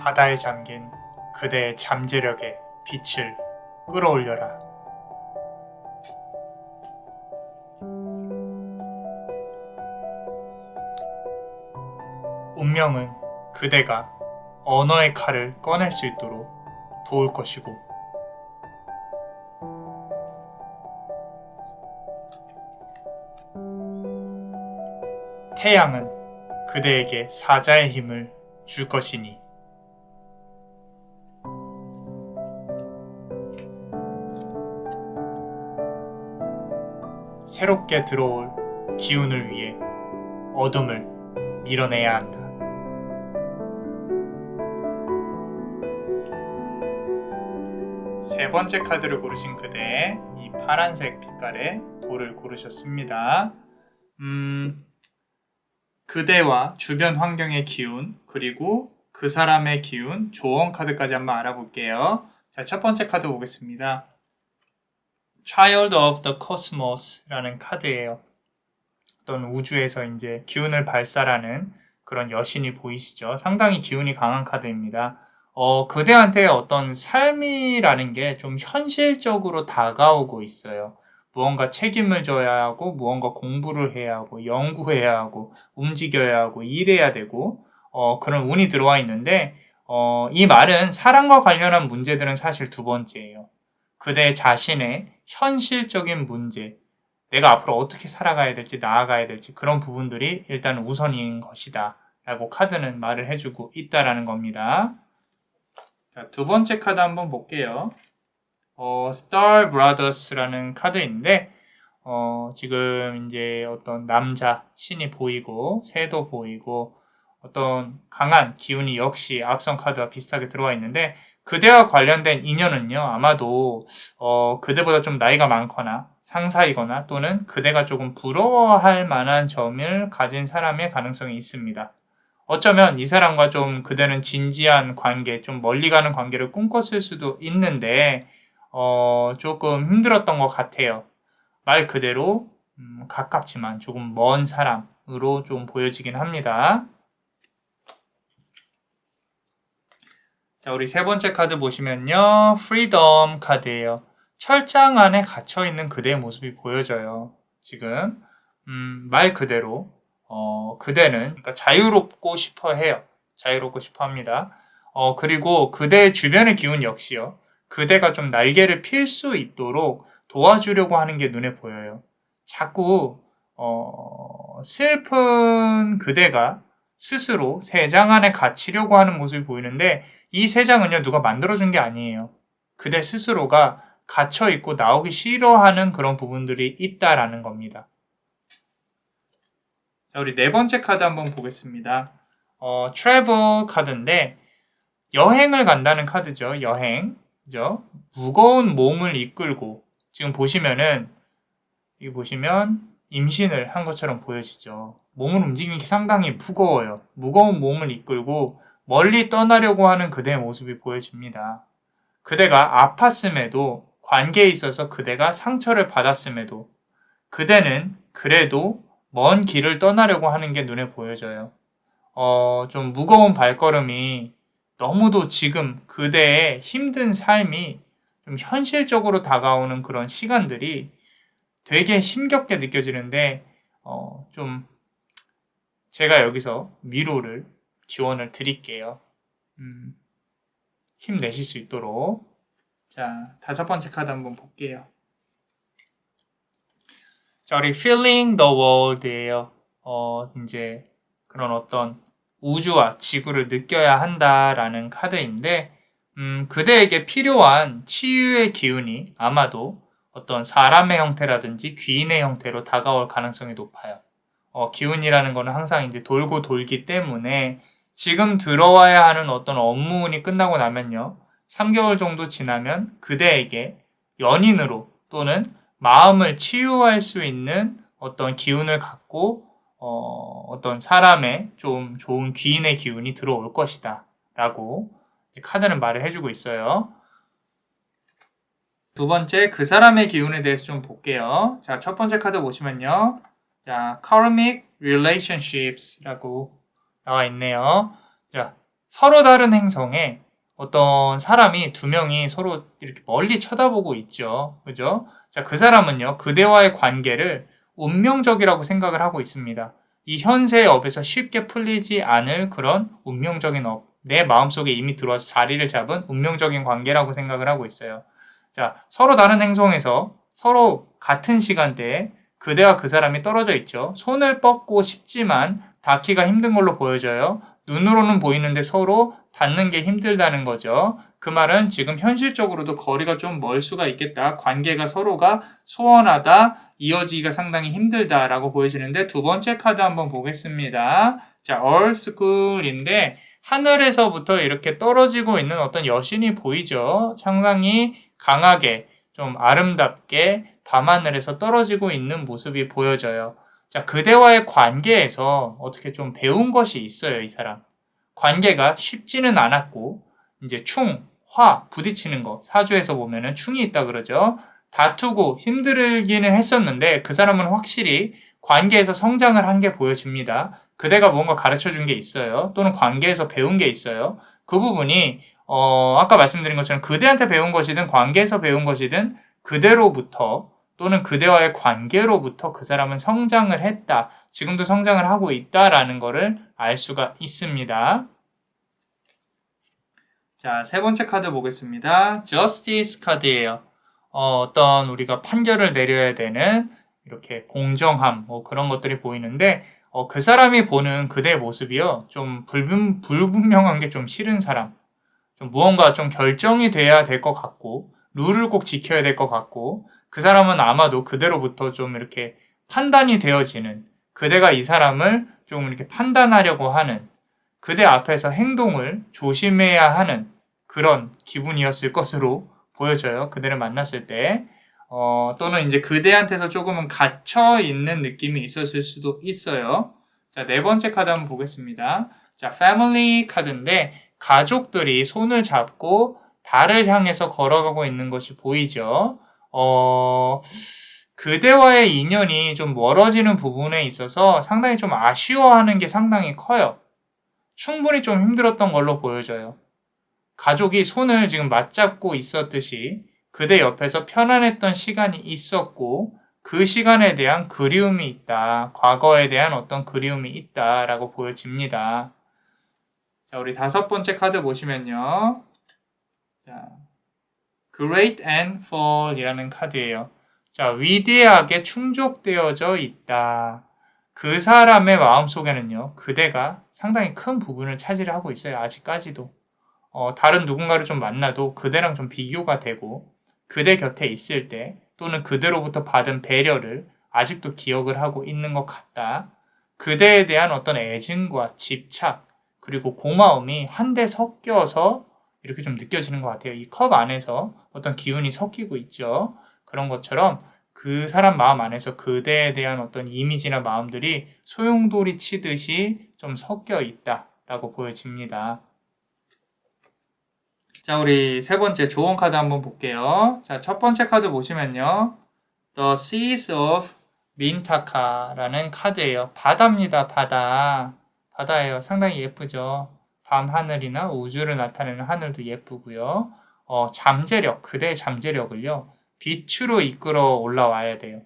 바다에 잠긴 그대의 잠재력의 빛을 끌어올려라. 운명은 그대가 언어의 칼을 꺼낼 수 있도록 도울 것이고 태양은 그대에게 사자의 힘을 줄 것이니 새롭게 들어올 기운을 위해 어둠을 밀어내야 한다. 세 번째 카드를 고르신 그대, 이 파란색 빛깔의 돌을 고르셨습니다. 그대와 주변 환경의 기운, 그리고 그 사람의 기운, 조언 카드까지 한번 알아볼게요. 자, 첫 번째 카드 보겠습니다. Child of the Cosmos라는 카드예요. 어떤 우주에서 이제 기운을 발산하는 그런 여신이 보이시죠? 상당히 기운이 강한 카드입니다. 그대한테 어떤 삶이라는 게 좀 현실적으로 다가오고 있어요. 무언가 책임을 져야 하고, 무언가 공부를 해야 하고, 연구해야 하고, 움직여야 하고, 일해야 되고, 그런 운이 들어와 있는데, 이 말은 사랑과 관련한 문제들은 사실 두 번째예요. 그대 자신의 현실적인 문제, 내가 앞으로 어떻게 살아가야 될지, 나아가야 될지 그런 부분들이 일단 우선인 것이다 라고 카드는 말을 해주고 있다라는 겁니다. 자, 두 번째 카드 한번 볼게요. Star Brothers라는 카드인데 지금 이제 어떤 남자 신이 보이고 새도 보이고 어떤 강한 기운이 역시 앞선 카드와 비슷하게 들어와 있는데 그대와 관련된 인연은요, 아마도 그대보다 좀 나이가 많거나 상사이거나 또는 그대가 조금 부러워할 만한 점을 가진 사람의 가능성이 있습니다. 어쩌면 이 사람과 좀 그대는 진지한 관계, 좀 멀리 가는 관계를 꿈꿨을 수도 있는데 조금 힘들었던 것 같아요. 말 그대로 가깝지만 조금 먼 사람으로 좀 보여지긴 합니다. 자, 우리 세 번째 카드 보시면요. 프리덤 카드예요. 철장 안에 갇혀있는 그대의 모습이 보여져요. 지금 말 그대로 그대는 그러니까 자유롭고 싶어 해요. 자유롭고 싶어 합니다. 그리고 그대의 주변의 기운 역시요. 그대가 좀 날개를 필 수 있도록 도와주려고 하는 게 눈에 보여요. 자꾸 슬픈 그대가 스스로 새 장 안에 갇히려고 하는 모습이 보이는데 이 새 장은요, 누가 만들어준 게 아니에요. 그대 스스로가 갇혀있고 나오기 싫어하는 그런 부분들이 있다라는 겁니다. 자, 우리 네 번째 카드 한번 보겠습니다. 트래블 카드인데 여행을 간다는 카드죠. 여행. 그죠? 무거운 몸을 이끌고 지금 보시면은 여기 보시면 임신을 한 것처럼 보여지죠. 몸을 움직이는 게 상당히 무거워요. 무거운 몸을 이끌고 멀리 떠나려고 하는 그대의 모습이 보여집니다. 그대가 아팠음에도 관계에 있어서 그대가 상처를 받았음에도 그대는 그래도 먼 길을 떠나려고 하는 게 눈에 보여져요. 좀 무거운 발걸음이 너무도 지금 그대의 힘든 삶이 좀 현실적으로 다가오는 그런 시간들이 되게 힘겹게 느껴지는데 좀 제가 여기서 위로를 지원을 드릴게요. 힘내실 수 있도록. 자, 다섯 번째 카드 한번 볼게요. 자, 우리 Feeling the World예요. 이제 그런 어떤 우주와 지구를 느껴야 한다라는 카드인데, 그대에게 필요한 치유의 기운이 아마도 어떤 사람의 형태라든지 귀인의 형태로 다가올 가능성이 높아요. 기운이라는 거는 항상 이제 돌고 돌기 때문에 지금 들어와야 하는 어떤 업무운이 끝나고 나면요. 3개월 정도 지나면 그대에게 연인으로 또는 마음을 치유할 수 있는 어떤 기운을 갖고 어떤 사람의 좀 좋은 귀인의 기운이 들어올 것이다 라고 카드는 말을 해주고 있어요. 두 번째, 그 사람의 기운에 대해서 좀 볼게요. 자, 첫 번째 카드 보시면요. 자, Karmic Relationships라고 나와 있네요. 자, 서로 다른 행성에 어떤 사람이 두 명이 서로 이렇게 멀리 쳐다보고 있죠. 그죠? 자, 그 사람은요, 그대와의 관계를 운명적이라고 생각을 하고 있습니다. 이 현세의 업에서 쉽게 풀리지 않을 그런 운명적인 업, 내 마음속에 이미 들어와서 자리를 잡은 운명적인 관계라고 생각을 하고 있어요. 자, 서로 다른 행성에서 서로 같은 시간대에 그대와 그 사람이 떨어져 있죠. 손을 뻗고 싶지만 닿기가 힘든 걸로 보여져요. 눈으로는 보이는데 서로 닿는 게 힘들다는 거죠. 그 말은 지금 현실적으로도 거리가 좀 멀 수가 있겠다. 관계가 서로가 소원하다, 이어지기가 상당히 힘들다라고 보여지는데 두 번째 카드 한번 보겠습니다. 자, Earth School인데 하늘에서부터 이렇게 떨어지고 있는 어떤 여신이 보이죠. 상당히 강하게 좀 아름답게 밤하늘에서 떨어지고 있는 모습이 보여져요. 자, 그대와의 관계에서 어떻게 좀 배운 것이 있어요, 이 사람. 관계가 쉽지는 않았고, 이제 충, 화, 부딪히는 거, 사주에서 보면은 충이 있다 그러죠. 다투고 힘들기는 했었는데, 그 사람은 확실히 관계에서 성장을 한 게 보여집니다. 그대가 뭔가 가르쳐 준 게 있어요. 또는 관계에서 배운 게 있어요. 그 부분이, 아까 말씀드린 것처럼 그대한테 배운 것이든 관계에서 배운 것이든 그대로부터 또는 그대와의 관계로부터 그 사람은 성장을 했다. 지금도 성장을 하고 있다라는 것을 알 수가 있습니다. 자, 세 번째 카드 보겠습니다. Justice 카드예요. 어떤 우리가 판결을 내려야 되는 이렇게 공정함, 뭐 그런 것들이 보이는데, 그 사람이 보는 그대의 모습이요. 좀 불분명한 게 좀 싫은 사람. 좀 무언가 좀 결정이 돼야 될 것 같고, 룰을 꼭 지켜야 될 것 같고, 그 사람은 아마도 그대로부터 좀 이렇게 판단이 되어지는, 그대가 이 사람을 좀 이렇게 판단하려고 하는, 그대 앞에서 행동을 조심해야 하는 그런 기분이었을 것으로 보여져요. 그대를 만났을 때. 또는 이제 그대한테서 조금은 갇혀 있는 느낌이 있었을 수도 있어요. 자, 네 번째 카드 한번 보겠습니다. 자, 패밀리 카드인데 가족들이 손을 잡고 달을 향해서 걸어가고 있는 것이 보이죠. 그대와의 인연이 좀 멀어지는 부분에 있어서 상당히 좀 아쉬워하는 게 상당히 커요. 충분히 좀 힘들었던 걸로 보여져요. 가족이 손을 지금 맞잡고 있었듯이 그대 옆에서 편안했던 시간이 있었고 그 시간에 대한 그리움이 있다. 과거에 대한 어떤 그리움이 있다라고 보여집니다. 자, 우리 다섯 번째 카드 보시면요. 자, Great and Fall이라는 카드예요. 자, 위대하게 충족되어져 있다. 그 사람의 마음속에는요, 그대가 상당히 큰 부분을 차지를 하고 있어요. 아직까지도. 다른 누군가를 좀 만나도 그대랑 좀 비교가 되고, 그대 곁에 있을 때, 또는 그대로부터 받은 배려를 아직도 기억을 하고 있는 것 같다. 그대에 대한 어떤 애증과 집착, 그리고 고마움이 한데 섞여서 이렇게 좀 느껴지는 것 같아요. 이 컵 안에서 어떤 기운이 섞이고 있죠. 그런 것처럼 그 사람 마음 안에서 그대에 대한 어떤 이미지나 마음들이 소용돌이 치듯이 좀 섞여 있다라고 보여집니다. 자, 우리 세 번째 조언 카드 한번 볼게요. 자, 첫 번째 카드 보시면요. The Seas of Mintaka라는 카드예요. 바다입니다, 바다. 바다예요. 상당히 예쁘죠. 밤하늘이나 우주를 나타내는 하늘도 예쁘고요. 잠재력, 그대의 잠재력을요. 빛으로 이끌어 올라와야 돼요.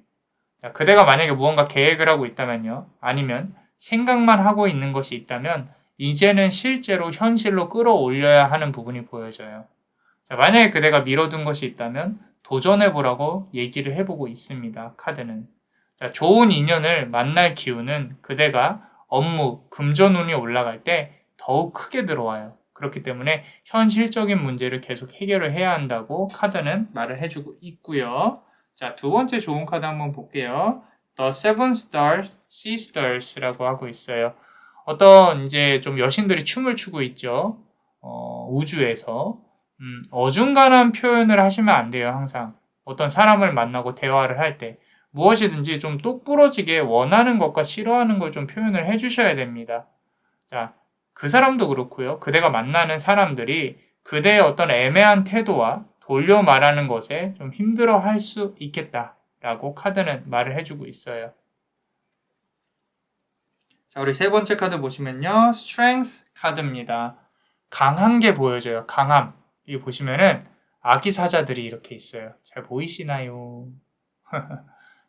자, 그대가 만약에 무언가 계획을 하고 있다면요. 아니면 생각만 하고 있는 것이 있다면 이제는 실제로 현실로 끌어올려야 하는 부분이 보여져요. 자, 만약에 그대가 미뤄둔 것이 있다면 도전해보라고 얘기를 해보고 있습니다. 카드는. 자, 좋은 인연을 만날 기운은 그대가 업무, 금전운이 올라갈 때 더욱 크게 들어와요. 그렇기 때문에 현실적인 문제를 계속 해결을 해야 한다고 카드는 말을 해주고 있고요. 자, 두 번째 좋은 카드 한번 볼게요. The Seven Stars Sisters라고 하고 있어요. 어떤 이제 좀 여신들이 춤을 추고 있죠. 우주에서. 어중간한 표현을 하시면 안 돼요, 항상. 어떤 사람을 만나고 대화를 할 때. 무엇이든지 좀 똑부러지게 원하는 것과 싫어하는 걸 좀 표현을 해주셔야 됩니다. 자, 그 사람도 그렇고요. 그대가 만나는 사람들이 그대의 어떤 애매한 태도와 돌려 말하는 것에 좀 힘들어 할 수 있겠다라고 카드는 말을 해주고 있어요. 자, 우리 세 번째 카드 보시면요. Strength 카드입니다. 강한 게 보여져요. 강함. 이 보시면은 아기 사자들이 이렇게 있어요. 잘 보이시나요?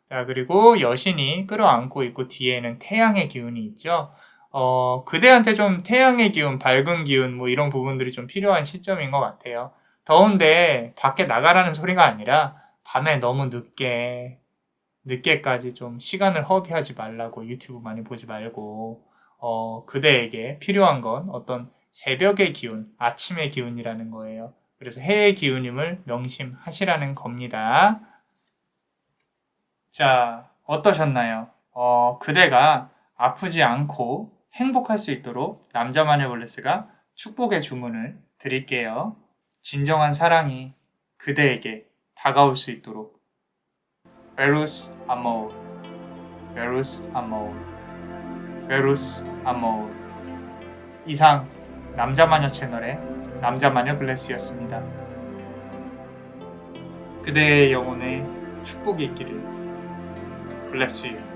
자, 그리고 여신이 끌어안고 있고 뒤에는 태양의 기운이 있죠. 그대한테 좀 태양의 기운, 밝은 기운 뭐 이런 부분들이 좀 필요한 시점인 것 같아요. 더운데 밖에 나가라는 소리가 아니라 밤에 너무 늦게까지 좀 시간을 허비하지 말라고 유튜브 많이 보지 말고 그대에게 필요한 건 어떤 새벽의 기운, 아침의 기운이라는 거예요. 그래서 해의 기운임을 명심하시라는 겁니다. 자, 어떠셨나요? 그대가 아프지 않고 행복할 수 있도록 남자마녀 블레스가 축복의 주문을 드릴게요. 진정한 사랑이 그대에게 다가올 수 있도록 베루스 아모울, 베루스 아모울, 베루스 아모울. 이상 남자마녀 채널의 남자마녀 블레스였습니다. 그대의 영혼에 축복이 있기를. Bless you.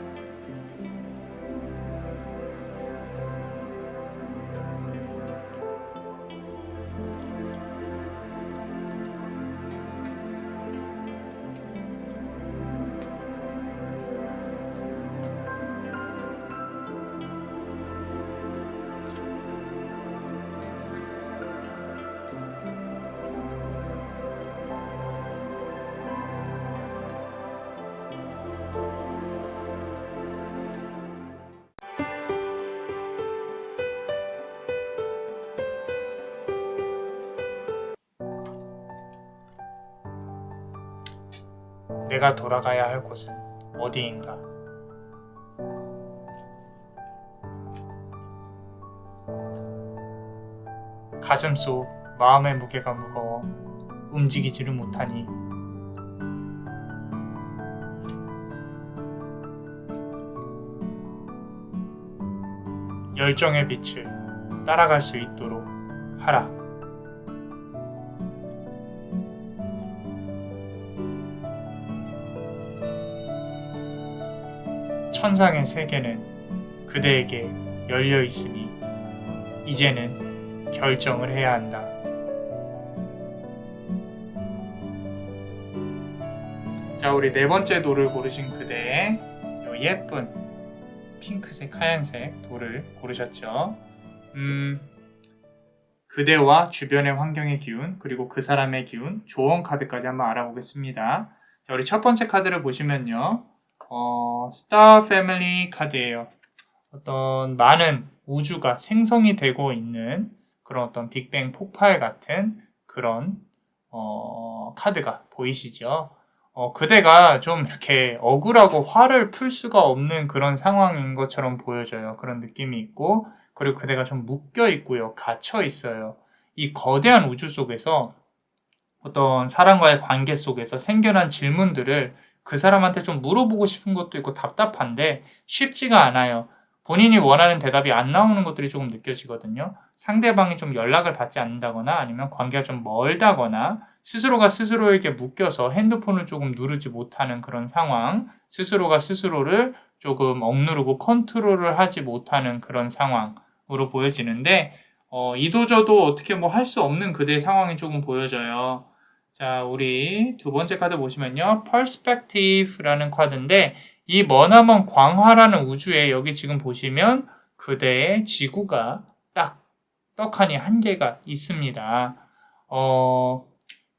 내가 돌아가야 할 곳은 어디인가? 가슴 속 마음의 무게가 무거워 움직이지를 못하니 열정의 빛을 따라갈 수 있도록 하라. 천상의 세계는 그대에게 열려 있으니 이제는 결정을 해야 한다. 자, 우리 네 번째 돌을 고르신 그대의 요 예쁜 핑크색, 하얀색 돌을 고르셨죠? 그대와 주변의 환경의 기운, 그리고 그 사람의 기운, 조언 카드까지 한번 알아보겠습니다. 자, 우리 첫 번째 카드를 보시면요. 스타 패밀리 카드예요. 어떤 많은 우주가 생성이 되고 있는 그런 어떤 빅뱅 폭발 같은 그런 카드가 보이시죠? 그대가 좀 이렇게 억울하고 화를 풀 수가 없는 그런 상황인 것처럼 보여져요. 그런 느낌이 있고, 그리고 그대가 좀 묶여 있고요. 갇혀 있어요. 이 거대한 우주 속에서 어떤 사람과의 관계 속에서 생겨난 질문들을 그 사람한테 좀 물어보고 싶은 것도 있고 답답한데 쉽지가 않아요. 본인이 원하는 대답이 안 나오는 것들이 조금 느껴지거든요. 상대방이 좀 연락을 받지 않는다거나 아니면 관계가 좀 멀다거나 스스로가 스스로에게 묶여서 핸드폰을 조금 누르지 못하는 그런 상황, 스스로가 스스로를 조금 억누르고 컨트롤을 하지 못하는 그런 상황으로 보여지는데 이도저도 어떻게 뭐 할 수 없는 그대의 상황이 조금 보여져요. 자, 우리 두 번째 카드 보시면요. Perspective라는 카드인데 이 머나먼 광활하는 우주에 여기 지금 보시면 그대의 지구가 딱 떡하니 한 개가 있습니다.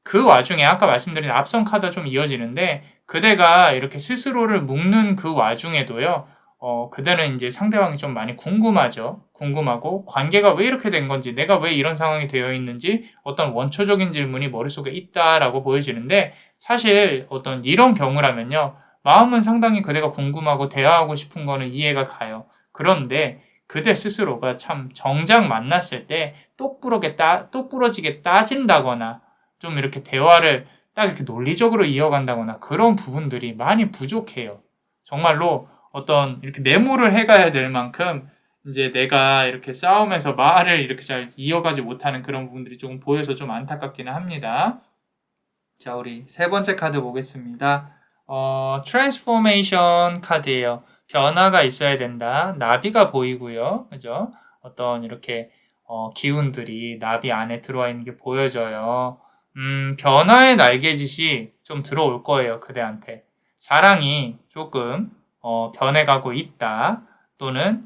그 와중에 아까 말씀드린 앞선 카드가 좀 이어지는데 그대가 이렇게 스스로를 묶는 그 와중에도요. 그대는 이제 상대방이 좀 많이 궁금하죠. 궁금하고 관계가 왜 이렇게 된 건지, 내가 왜 이런 상황이 되어 있는지 어떤 원초적인 질문이 머릿속에 있다라고 보여지는데 사실 어떤 이런 경우라면요. 마음은 상당히 그대가 궁금하고 대화하고 싶은 거는 이해가 가요. 그런데 그대 스스로가 참 정작 만났을 때 똑부러지게 따진다거나 좀 이렇게 대화를 딱 이렇게 논리적으로 이어간다거나 그런 부분들이 많이 부족해요. 정말로 어떤 이렇게 메모를 해가야 될 만큼 이제 내가 이렇게 싸움에서 말을 이렇게 잘 이어가지 못하는 그런 부분들이 조금 보여서 좀 안타깝기는 합니다. 자, 우리 세 번째 카드 보겠습니다. 트랜스포메이션 카드예요. 변화가 있어야 된다. 나비가 보이고요. 그죠? 어떤 이렇게 기운들이 나비 안에 들어와 있는 게 보여져요. 변화의 날개짓이 좀 들어올 거예요. 그대한테. 사랑이 조금 변해가고 있다. 또는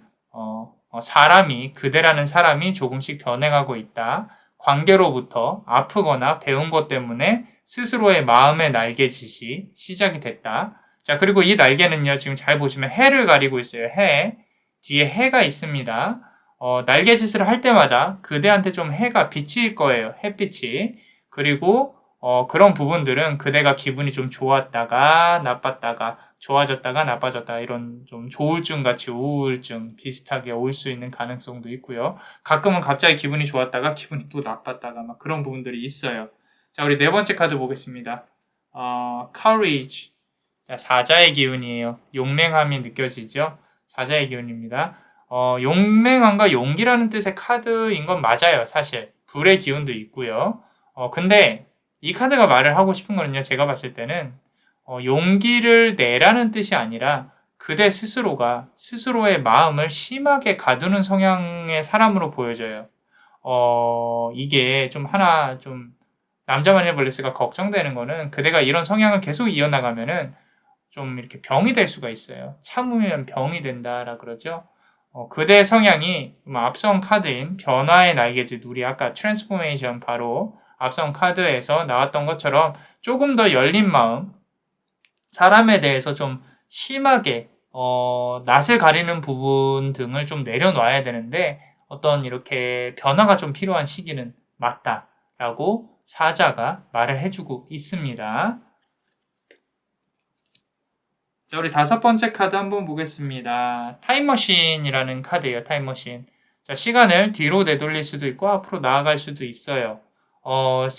그대라는 사람이 조금씩 변해가고 있다. 관계로부터 아프거나 배운 것 때문에 스스로의 마음의 날개짓이 시작이 됐다. 자, 그리고 이 날개는요, 지금 잘 보시면 해를 가리고 있어요. 해. 뒤에 해가 있습니다. 날개짓을 할 때마다 그대한테 좀 해가 비칠 거예요. 햇빛이. 그리고 그런 부분들은 그대가 기분이 좀 좋았다가 나빴다가 좋아졌다가 나빠졌다 이런 좀 조울증 같이 우울증 비슷하게 올 수 있는 가능성도 있고요. 가끔은 갑자기 기분이 좋았다가 기분이 또 나빴다가 막 그런 부분들이 있어요. 자, 우리 네 번째 카드 보겠습니다. Courage. 자, 사자의 기운이에요. 용맹함이 느껴지죠? 사자의 기운입니다. 용맹함과 용기라는 뜻의 카드인 건 맞아요, 사실. 불의 기운도 있고요. 근데 이 카드가 말을 하고 싶은 거는요, 제가 봤을 때는 용기를 내라는 뜻이 아니라 그대 스스로가 스스로의 마음을 심하게 가두는 성향의 사람으로 보여져요. 이게 좀 남자만 해볼레스가 걱정되는 거는 그대가 이런 성향을 계속 이어나가면은 좀 이렇게 병이 될 수가 있어요. 참으면 병이 된다라 그러죠. 그대 성향이 앞선 카드인 변화의 날개짓, 우리 아까 트랜스포메이션 바로 앞선 카드에서 나왔던 것처럼 조금 더 열린 마음, 사람에 대해서 좀 심하게 낯을 가리는 부분 등을 좀 내려놔야 되는데 어떤 이렇게 변화가 좀 필요한 시기는 맞다라고 사자가 말을 해주고 있습니다. 자, 우리 다섯 번째 카드 한번 보겠습니다. 타임머신이라는 카드예요. 타임머신. 자, 시간을 뒤로 내돌릴 수도 있고 앞으로 나아갈 수도 있어요.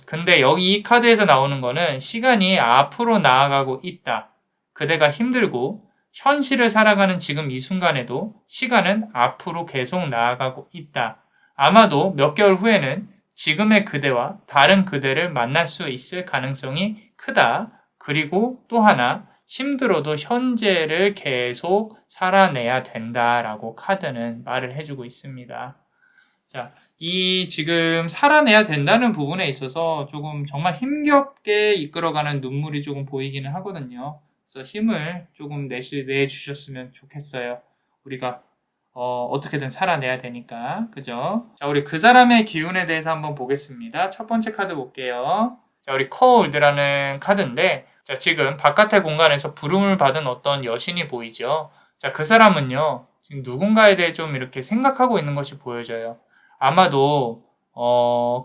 근데 여기 이 카드에서 나오는 거는 시간이 앞으로 나아가고 있다. 그대가 힘들고 현실을 살아가는 지금 이 순간에도 시간은 앞으로 계속 나아가고 있다. 아마도 몇 개월 후에는 지금의 그대와 다른 그대를 만날 수 있을 가능성이 크다. 그리고 또 하나, 힘들어도 현재를 계속 살아내야 된다라고 카드는 말을 해주고 있습니다. 자, 이 지금 살아내야 된다는 부분에 있어서 조금 정말 힘겹게 이끌어가는 눈물이 조금 보이기는 하거든요. 그래서 힘을 조금 내주셨으면 좋겠어요. 우리가 어떻게든 살아내야 되니까. 그죠? 자, 우리 그 사람의 기운에 대해서 한번 보겠습니다. 첫 번째 카드 볼게요. 자, 우리 cold라는 카드인데, 자, 지금 바깥의 공간에서 부름을 받은 어떤 여신이 보이죠? 자, 그 사람은요, 지금 누군가에 대해 좀 이렇게 생각하고 있는 것이 보여져요. 아마도,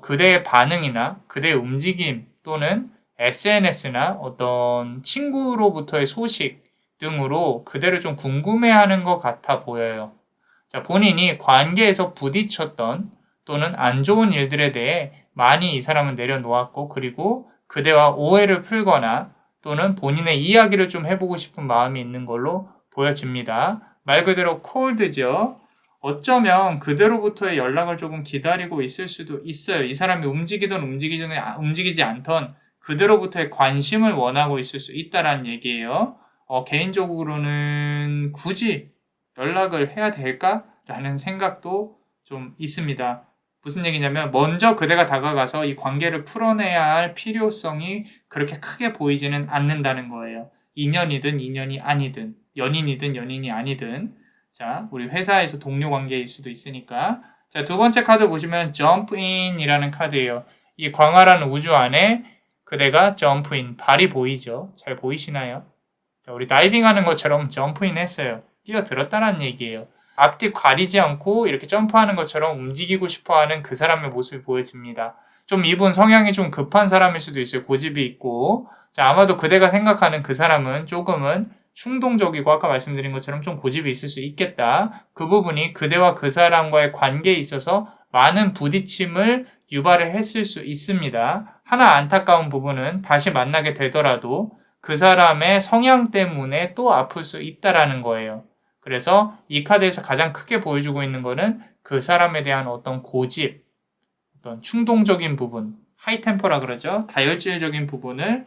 그대의 반응이나 그대의 움직임 또는 SNS나 어떤 친구로부터의 소식 등으로 그대를 좀 궁금해하는 것 같아 보여요. 자, 본인이 관계에서 부딪혔던 또는 안 좋은 일들에 대해 많이 이 사람은 내려놓았고, 그리고 그대와 오해를 풀거나 또는 본인의 이야기를 좀 해보고 싶은 마음이 있는 걸로 보여집니다. 말 그대로 콜드죠. 어쩌면 그대로부터의 연락을 조금 기다리고 있을 수도 있어요. 이 사람이 움직이든 움직이지 않던 그대로부터의 관심을 원하고 있을 수 있다라는 얘기예요. 개인적으로는 굳이 연락을 해야 될까라는 생각도 좀 있습니다. 무슨 얘기냐면 먼저 그대가 다가가서 이 관계를 풀어내야 할 필요성이 그렇게 크게 보이지는 않는다는 거예요. 인연이든 인연이 아니든 연인이든 연인이 아니든. 자, 우리 회사에서 동료 관계일 수도 있으니까. 자, 두 번째 카드 보시면 jump in이라는 카드예요. 이 광활한 우주 안에 그대가 jump in, 발이 보이죠? 잘 보이시나요? 자, 우리 다이빙 하는 것처럼 jump in 했어요. 뛰어들었다는 얘기예요. 앞뒤 가리지 않고 이렇게 점프하는 것처럼 움직이고 싶어하는 그 사람의 모습이 보여집니다. 좀 이분 성향이 좀 급한 사람일 수도 있어요. 고집이 있고. 자, 아마도 그대가 생각하는 그 사람은 조금은 충동적이고 아까 말씀드린 것처럼 좀 고집이 있을 수 있겠다. 그 부분이 그대와 그 사람과의 관계에 있어서 많은 부딪힘을 유발을 했을 수 있습니다. 하나 안타까운 부분은 다시 만나게 되더라도 그 사람의 성향 때문에 또 아플 수 있다라는 거예요. 그래서 이 카드에서 가장 크게 보여주고 있는 거는 그 사람에 대한 어떤 고집, 어떤 충동적인 부분, 하이템퍼라 그러죠. 다혈질적인 부분을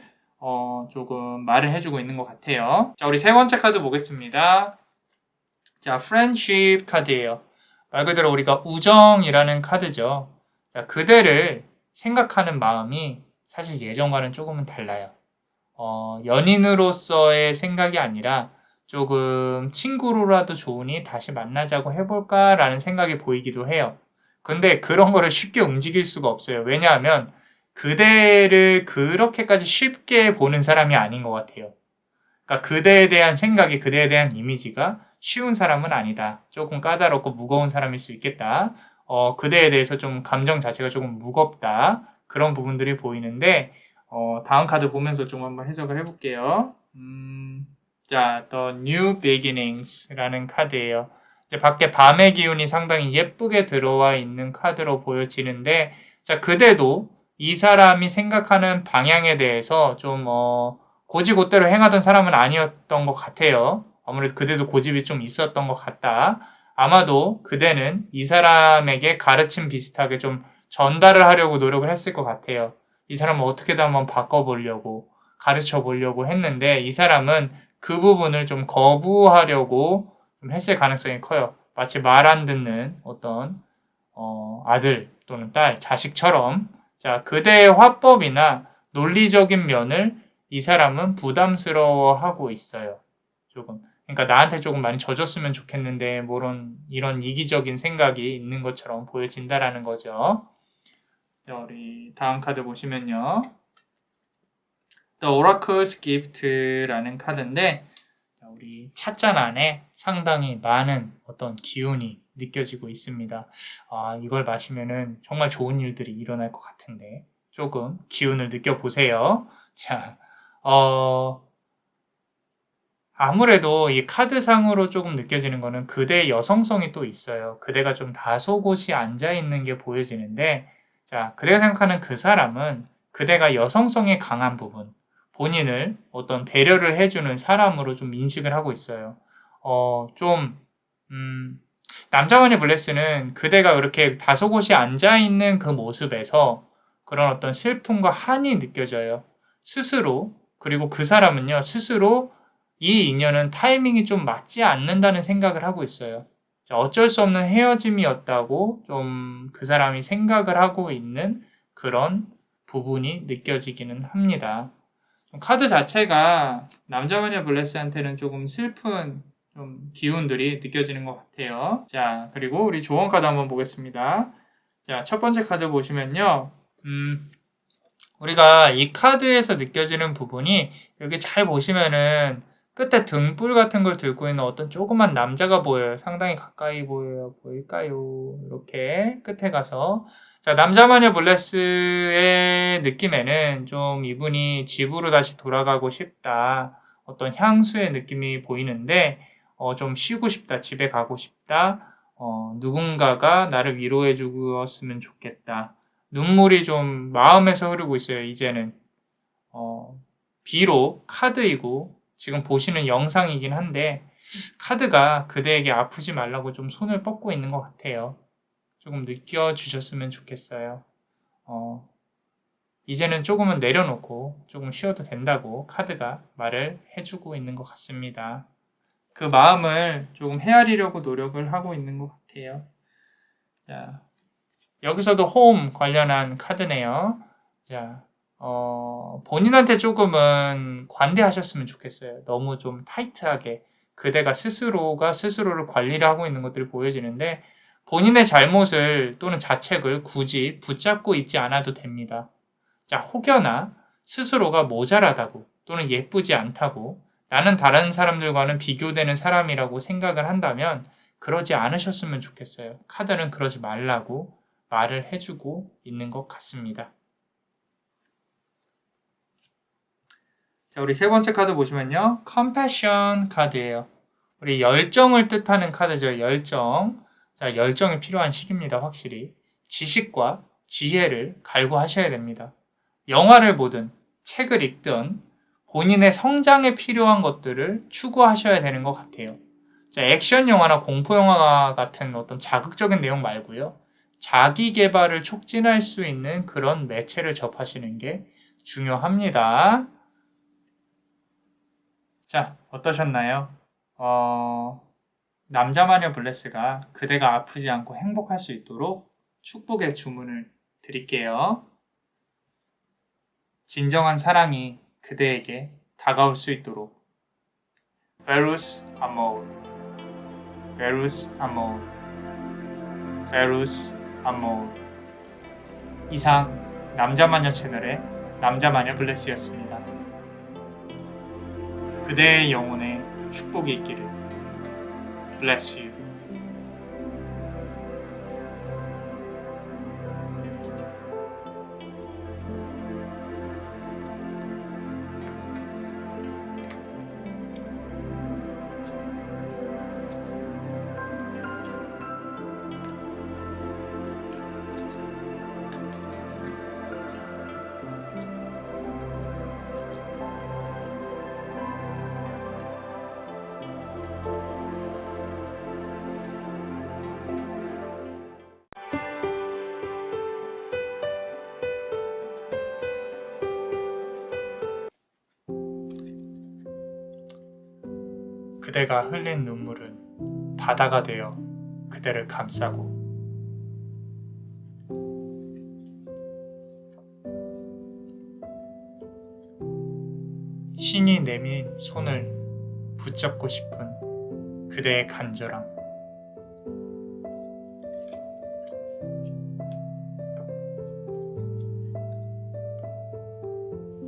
조금 말을 해주고 있는 것 같아요. 자, 우리 세 번째 카드 보겠습니다. 자, friendship 카드예요. 말 그대로 우리가 우정이라는 카드죠. 자, 그대를 생각하는 마음이 사실 예전과는 조금은 달라요. 연인으로서의 생각이 아니라 조금 친구로라도 좋으니 다시 만나자고 해볼까라는 생각이 보이기도 해요. 근데 그런 거를 쉽게 움직일 수가 없어요. 왜냐하면 그대를 그렇게까지 쉽게 보는 사람이 아닌 것 같아요. 그러니까 그대에 대한 생각이, 그대에 대한 이미지가 쉬운 사람은 아니다. 조금 까다롭고 무거운 사람일 수 있겠다. 그대에 대해서 좀 감정 자체가 조금 무겁다. 그런 부분들이 보이는데, 다음 카드 보면서 좀 한번 해석을 해볼게요. 자, The New Beginnings라는 카드예요. 이제 밖에 밤의 기운이 상당히 예쁘게 들어와 있는 카드로 보여지는데, 자, 그대도 이 사람이 생각하는 방향에 대해서 좀, 고지고대로 행하던 사람은 아니었던 것 같아요. 아무래도 그대도 고집이 좀 있었던 것 같다. 아마도 그대는 이 사람에게 가르침 비슷하게 좀 전달을 하려고 노력을 했을 것 같아요. 이 사람을 어떻게든 한번 바꿔보려고, 가르쳐 보려고 했는데, 이 사람은 그 부분을 좀 거부하려고 좀 했을 가능성이 커요. 마치 말 안 듣는 어떤, 아들 또는 딸, 자식처럼. 자, 그대의 화법이나 논리적인 면을 이 사람은 부담스러워하고 있어요. 조금. 그러니까 나한테 조금 많이 져줬으면 좋겠는데, 이런 이기적인 생각이 있는 것처럼 보여진다라는 거죠. 자, 우리 다음 카드 보시면요. The Oracle's Gift라는 카드인데, 우리 찻잔 안에 상당히 많은 어떤 기운이 느껴지고 있습니다. 이걸 마시면은 정말 좋은 일들이 일어날 것 같은데, 조금 기운을 느껴보세요. 자, 아무래도 이 카드상으로 조금 느껴지는 거는 그대의 여성성이 또 있어요. 그대가 좀 다소곳이 앉아있는 게 보여지는데, 자, 그대가 생각하는 그 사람은 그대가 여성성에 강한 부분, 본인을 어떤 배려를 해주는 사람으로 좀 인식을 하고 있어요. 좀, 남자만의 블레스는 그대가 그렇게 다소곳이 앉아있는 그 모습에서 그런 어떤 슬픔과 한이 느껴져요. 스스로, 그리고 그 사람은요, 스스로 이 인연은 타이밍이 좀 맞지 않는다는 생각을 하고 있어요. 어쩔 수 없는 헤어짐이었다고 좀 그 사람이 생각을 하고 있는 그런 부분이 느껴지기는 합니다. 카드 자체가 남자마녀 블레스한테는 조금 슬픈 좀 기운들이 느껴지는 것 같아요. 자, 그리고 우리 조언 카드 한번 보겠습니다. 자, 첫 번째 카드 보시면요. 우리가 이 카드에서 느껴지는 부분이 여기 잘 보시면은 끝에 등불 같은 걸 들고 있는 어떤 조그만 남자가 보여요. 상당히 가까이 보여요. 보일까요? 이렇게 끝에 가서. 자, 남자마녀 블레스의 느낌에는 좀 이분이 집으로 다시 돌아가고 싶다. 어떤 향수의 느낌이 보이는데, 좀 쉬고 싶다. 집에 가고 싶다. 누군가가 나를 위로해 주었으면 좋겠다. 눈물이 좀 마음에서 흐르고 있어요, 이제는. 비록 카드이고 지금 보시는 영상이긴 한데 카드가 그대에게 아프지 말라고 좀 손을 뻗고 있는 것 같아요. 조금 느껴주셨으면 좋겠어요. 이제는 조금은 내려놓고 조금 쉬어도 된다고 카드가 말을 해주고 있는 것 같습니다. 그 마음을 조금 헤아리려고 노력을 하고 있는 것 같아요. 자, 여기서도 홈 관련한 카드네요. 자, 본인한테 조금은 관대하셨으면 좋겠어요. 너무 좀 타이트하게 그대가 스스로가 스스로를 관리를 하고 있는 것들이 보여지는데 본인의 잘못을 또는 자책을 굳이 붙잡고 있지 않아도 됩니다. 자, 혹여나 스스로가 모자라다고 또는 예쁘지 않다고 나는 다른 사람들과는 비교되는 사람이라고 생각을 한다면 그러지 않으셨으면 좋겠어요. 카드는 그러지 말라고 말을 해주고 있는 것 같습니다. 자, 우리 세 번째 카드 보시면요. 컴패션 카드예요. 우리 열정을 뜻하는 카드죠. 열정. 자, 열정이 필요한 시기입니다. 확실히. 지식과 지혜를 갈구하셔야 됩니다. 영화를 보든 책을 읽든 본인의 성장에 필요한 것들을 추구하셔야 되는 것 같아요. 자, 액션 영화나 공포 영화 같은 어떤 자극적인 내용 말고요. 자기 개발을 촉진할 수 있는 그런 매체를 접하시는 게 중요합니다. 자, 어떠셨나요? 남자마녀 블레스가 그대가 아프지 않고 행복할 수 있도록 축복의 주문을 드릴게요. 진정한 사랑이 그대에게 다가올 수 있도록 베루스 아모르, 베루스 아모르, 베루스 아모르. 이상 남자마녀 채널의 남자마녀 블레스였습니다. 그대의 영혼에 축복이 있기를. Bless you. 그대가 흘린 눈물은 바다가 되어 그대를 감싸고 신이 내민 손을 붙잡고 싶은 그대의 간절함.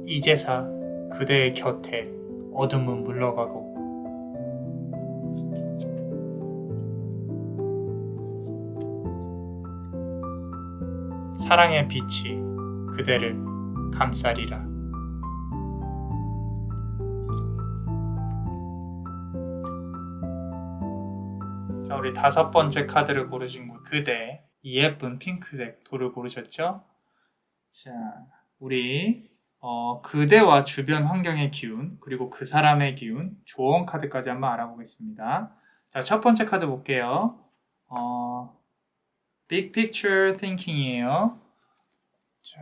이제사 그대의 곁에 어둠은 물러가고 사랑의 빛이 그대를 감싸리라. 자, 우리 다섯 번째 카드를 고르신 분, 그대. 이 예쁜 핑크색 돌을 고르셨죠? 자, 우리 그대와 주변 환경의 기운, 그리고 그 사람의 기운, 조언 카드까지 한번 알아보겠습니다. 자, 첫 번째 카드 볼게요. Big Picture Thinking이에요. 자,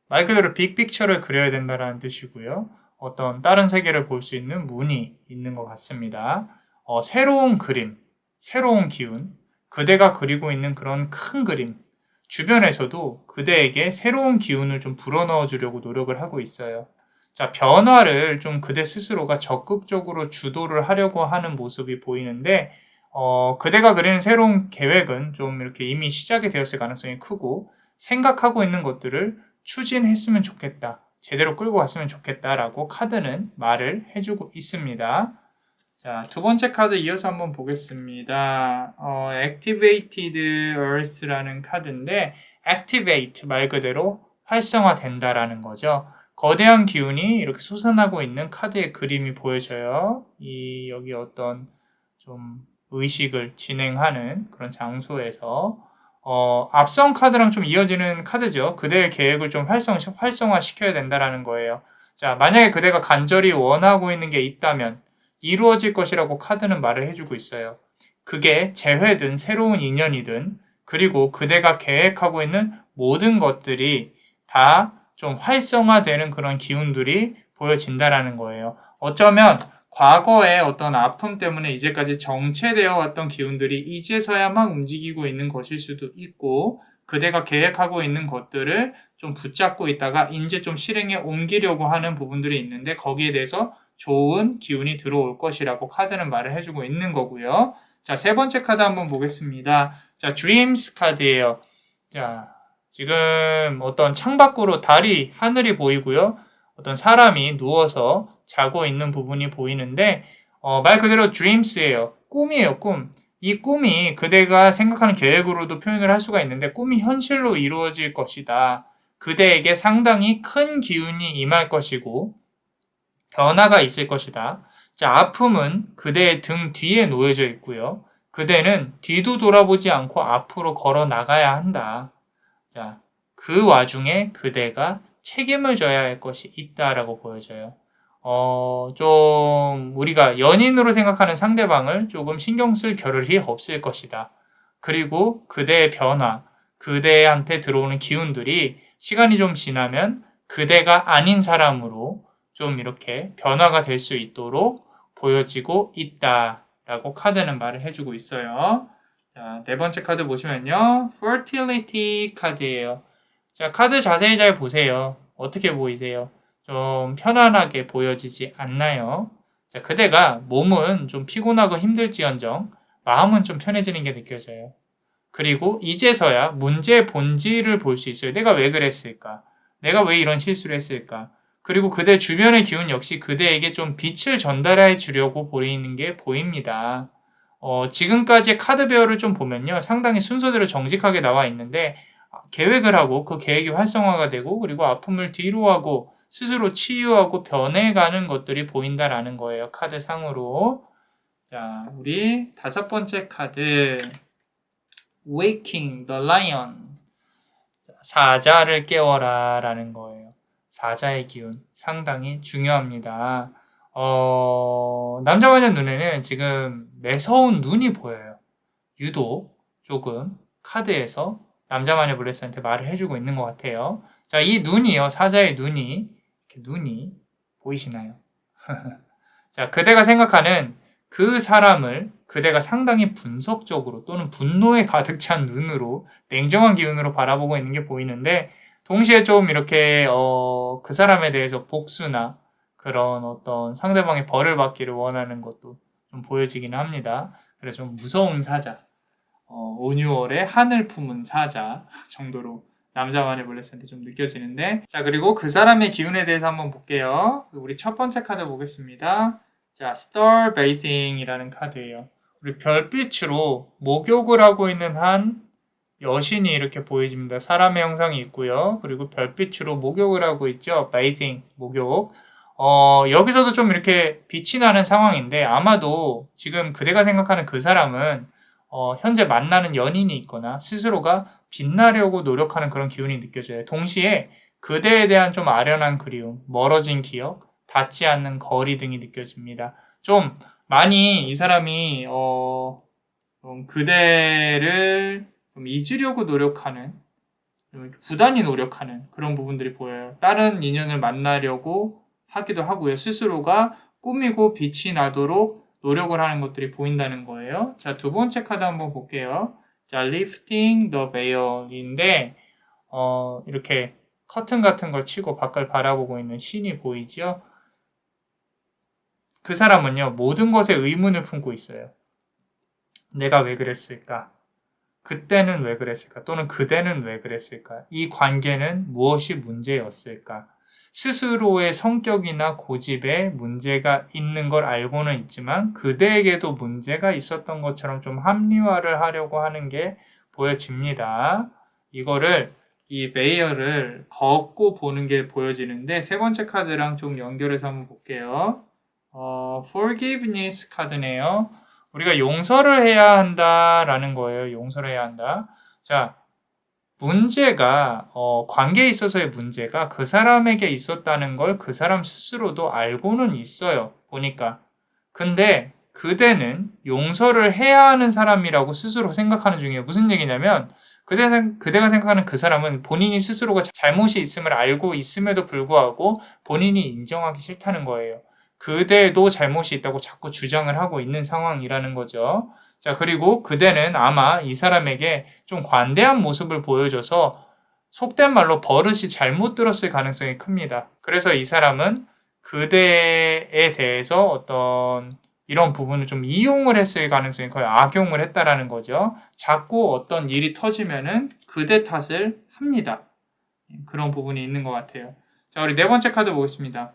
말 그대로 빅 픽처를 그려야 된다는 뜻이고요. 어떤 다른 세계를 볼 수 있는 문이 있는 것 같습니다. 새로운 그림, 새로운 기운, 그대가 그리고 있는 그런 큰 그림, 주변에서도 그대에게 새로운 기운을 좀 불어넣어 주려고 노력을 하고 있어요. 자, 변화를 좀 그대 스스로가 적극적으로 주도를 하려고 하는 모습이 보이는데, 그대가 그리는 새로운 계획은 좀 이렇게 이미 시작이 되었을 가능성이 크고, 생각하고 있는 것들을 추진했으면 좋겠다. 제대로 끌고 갔으면 좋겠다라고 카드는 말을 해주고 있습니다. 자, 두 번째 카드 이어서 한번 보겠습니다. Activated Earth라는 카드인데 Activate 말 그대로 활성화된다라는 거죠. 거대한 기운이 이렇게 솟아나고 있는 카드의 그림이 보여져요. 여기 어떤 좀 의식을 진행하는 그런 장소에서 앞선 카드랑 좀 이어지는 카드죠. 그대의 계획을 좀 활성화시켜야 된다라는 거예요. 자, 만약에 그대가 간절히 원하고 있는 게 있다면 이루어질 것이라고 카드는 말을 해주고 있어요. 그게 재회든 새로운 인연이든 그리고 그대가 계획하고 있는 모든 것들이 다 좀 활성화되는 그런 기운들이 보여진다라는 거예요. 어쩌면 과거의 어떤 아픔 때문에 이제까지 정체되어 왔던 기운들이 이제서야 막 움직이고 있는 것일 수도 있고 그대가 계획하고 있는 것들을 좀 붙잡고 있다가 이제 좀 실행에 옮기려고 하는 부분들이 있는데 거기에 대해서 좋은 기운이 들어올 것이라고 카드는 말을 해주고 있는 거고요. 자, 세 번째 카드 한번 보겠습니다. 자, Dreams 카드예요. 자, 지금 어떤 창밖으로 달이, 하늘이 보이고요. 어떤 사람이 누워서 자고 있는 부분이 보이는데 말 그대로 dreams예요. 꿈이에요, 꿈. 이 꿈이 그대가 생각하는 계획으로도 표현을 할 수가 있는데 꿈이 현실로 이루어질 것이다. 그대에게 상당히 큰 기운이 임할 것이고 변화가 있을 것이다. 자, 아픔은 그대의 등 뒤에 놓여져 있고요. 그대는 뒤도 돌아보지 않고 앞으로 걸어 나가야 한다. 자, 그 와중에 그대가 책임을 져야 할 것이 있다라고 보여져요. 좀 우리가 연인으로 생각하는 상대방을 조금 신경 쓸 겨를이 없을 것이다. 그리고 그대의 변화, 그대한테 들어오는 기운들이 시간이 좀 지나면 그대가 아닌 사람으로 좀 이렇게 변화가 될 수 있도록 보여지고 있다라고 카드는 말을 해주고 있어요. 자, 네 번째 카드 보시면요. Fertility 카드예요. 자, 카드 자세히 잘 보세요. 어떻게 보이세요? 좀 편안하게 보여지지 않나요? 자, 그대가 몸은 좀 피곤하고 힘들지언정 마음은 좀 편해지는 게 느껴져요. 그리고 이제서야 문제의 본질을 볼 수 있어요. 내가 왜 그랬을까? 내가 왜 이런 실수를 했을까? 그리고 그대 주변의 기운 역시 그대에게 좀 빛을 전달해 주려고 보이는 게 보입니다. 지금까지의 카드 배열을 좀 보면요. 상당히 순서대로 정직하게 나와 있는데 계획을 하고 그 계획이 활성화가 되고 그리고 아픔을 뒤로 하고 스스로 치유하고 변해가는 것들이 보인다라는 거예요. 카드 상으로. 자, 우리 다섯 번째 카드 Waking the Lion 사자를 깨워라 라는 거예요. 사자의 기운 상당히 중요합니다. 남자마녀 눈에는 지금 매서운 눈이 보여요. 유독 조금 카드에서 남자마녀 블레스한테 말을 해주고 있는 것 같아요. 자, 이 눈이요. 사자의 눈이 이렇게 눈이 보이시나요? 자, 그대가 생각하는 그 사람을 그대가 상당히 분석적으로 또는 분노에 가득 찬 눈으로 냉정한 기운으로 바라보고 있는 게 보이는데 동시에 좀 이렇게 그 사람에 대해서 복수나 그런 어떤 상대방의 벌을 받기를 원하는 것도 좀 보여지기는 합니다. 그래서 좀 무서운 사자, 온유월의 하늘 품은 사자 정도로 남자만의 블레스한테 좀 느껴지는데 자, 그리고 그 사람의 기운에 대해서 한번 볼게요. 우리 첫 번째 카드 보겠습니다. 자, Star Bathing이라는 카드예요. 우리 별빛으로 목욕을 하고 있는 한 여신이 이렇게 보여집니다. 사람의 형상이 있고요. 그리고 별빛으로 목욕을 하고 있죠. Bathing, 목욕. 여기서도 좀 이렇게 빛이 나는 상황인데 아마도 지금 그대가 생각하는 그 사람은 현재 만나는 연인이 있거나 스스로가 빛나려고 노력하는 그런 기운이 느껴져요. 동시에 그대에 대한 좀 아련한 그리움, 멀어진 기억, 닿지 않는 거리 등이 느껴집니다. 좀 많이 이 사람이 좀 그대를 좀 잊으려고 노력하는, 좀 이렇게 부단히 노력하는 그런 부분들이 보여요. 다른 인연을 만나려고 하기도 하고요. 스스로가 꾸미고 빛이 나도록 노력을 하는 것들이 보인다는 거예요. 자, 두 번째 카드 한번 볼게요. 자, lifting the veil인데 이렇게 커튼 같은 걸 치고 밖을 바라보고 있는 신이 보이죠? 그 사람은요, 모든 것에 의문을 품고 있어요. 내가 왜 그랬을까? 그때는 왜 그랬을까? 또는 그대는 왜 그랬을까? 이 관계는 무엇이 문제였을까? 스스로의 성격이나 고집에 문제가 있는 걸 알고는 있지만 그대에게도 문제가 있었던 것처럼 좀 합리화를 하려고 하는 게 보여집니다. 이거를 이 베이어를 걷고 보는 게 보여지는데 세 번째 카드랑 좀 연결해서 한번 볼게요. forgiveness 카드네요. 우리가 용서를 해야 한다라는 거예요. 용서를 해야 한다. 자, 문제가 관계에 있어서의 문제가 그 사람에게 있었다는 걸 그 사람 스스로도 알고는 있어요. 보니까. 근데 그대는 용서를 해야 하는 사람이라고 스스로 생각하는 중이에요. 무슨 얘기냐면 그대가 생각하는 그 사람은 본인이 스스로가 잘못이 있음을 알고 있음에도 불구하고 본인이 인정하기 싫다는 거예요. 그대도 잘못이 있다고 자꾸 주장을 하고 있는 상황이라는 거죠. 자, 그리고 그대는 아마 이 사람에게 좀 관대한 모습을 보여줘서 속된 말로 버릇이 잘못 들었을 가능성이 큽니다. 그래서 이 사람은 그대에 대해서 어떤 이런 부분을 좀 이용을 했을 가능성이 거의 악용을 했다라는 거죠. 자꾸 어떤 일이 터지면은 그대 탓을 합니다. 그런 부분이 있는 것 같아요. 자, 우리 네 번째 카드 보겠습니다.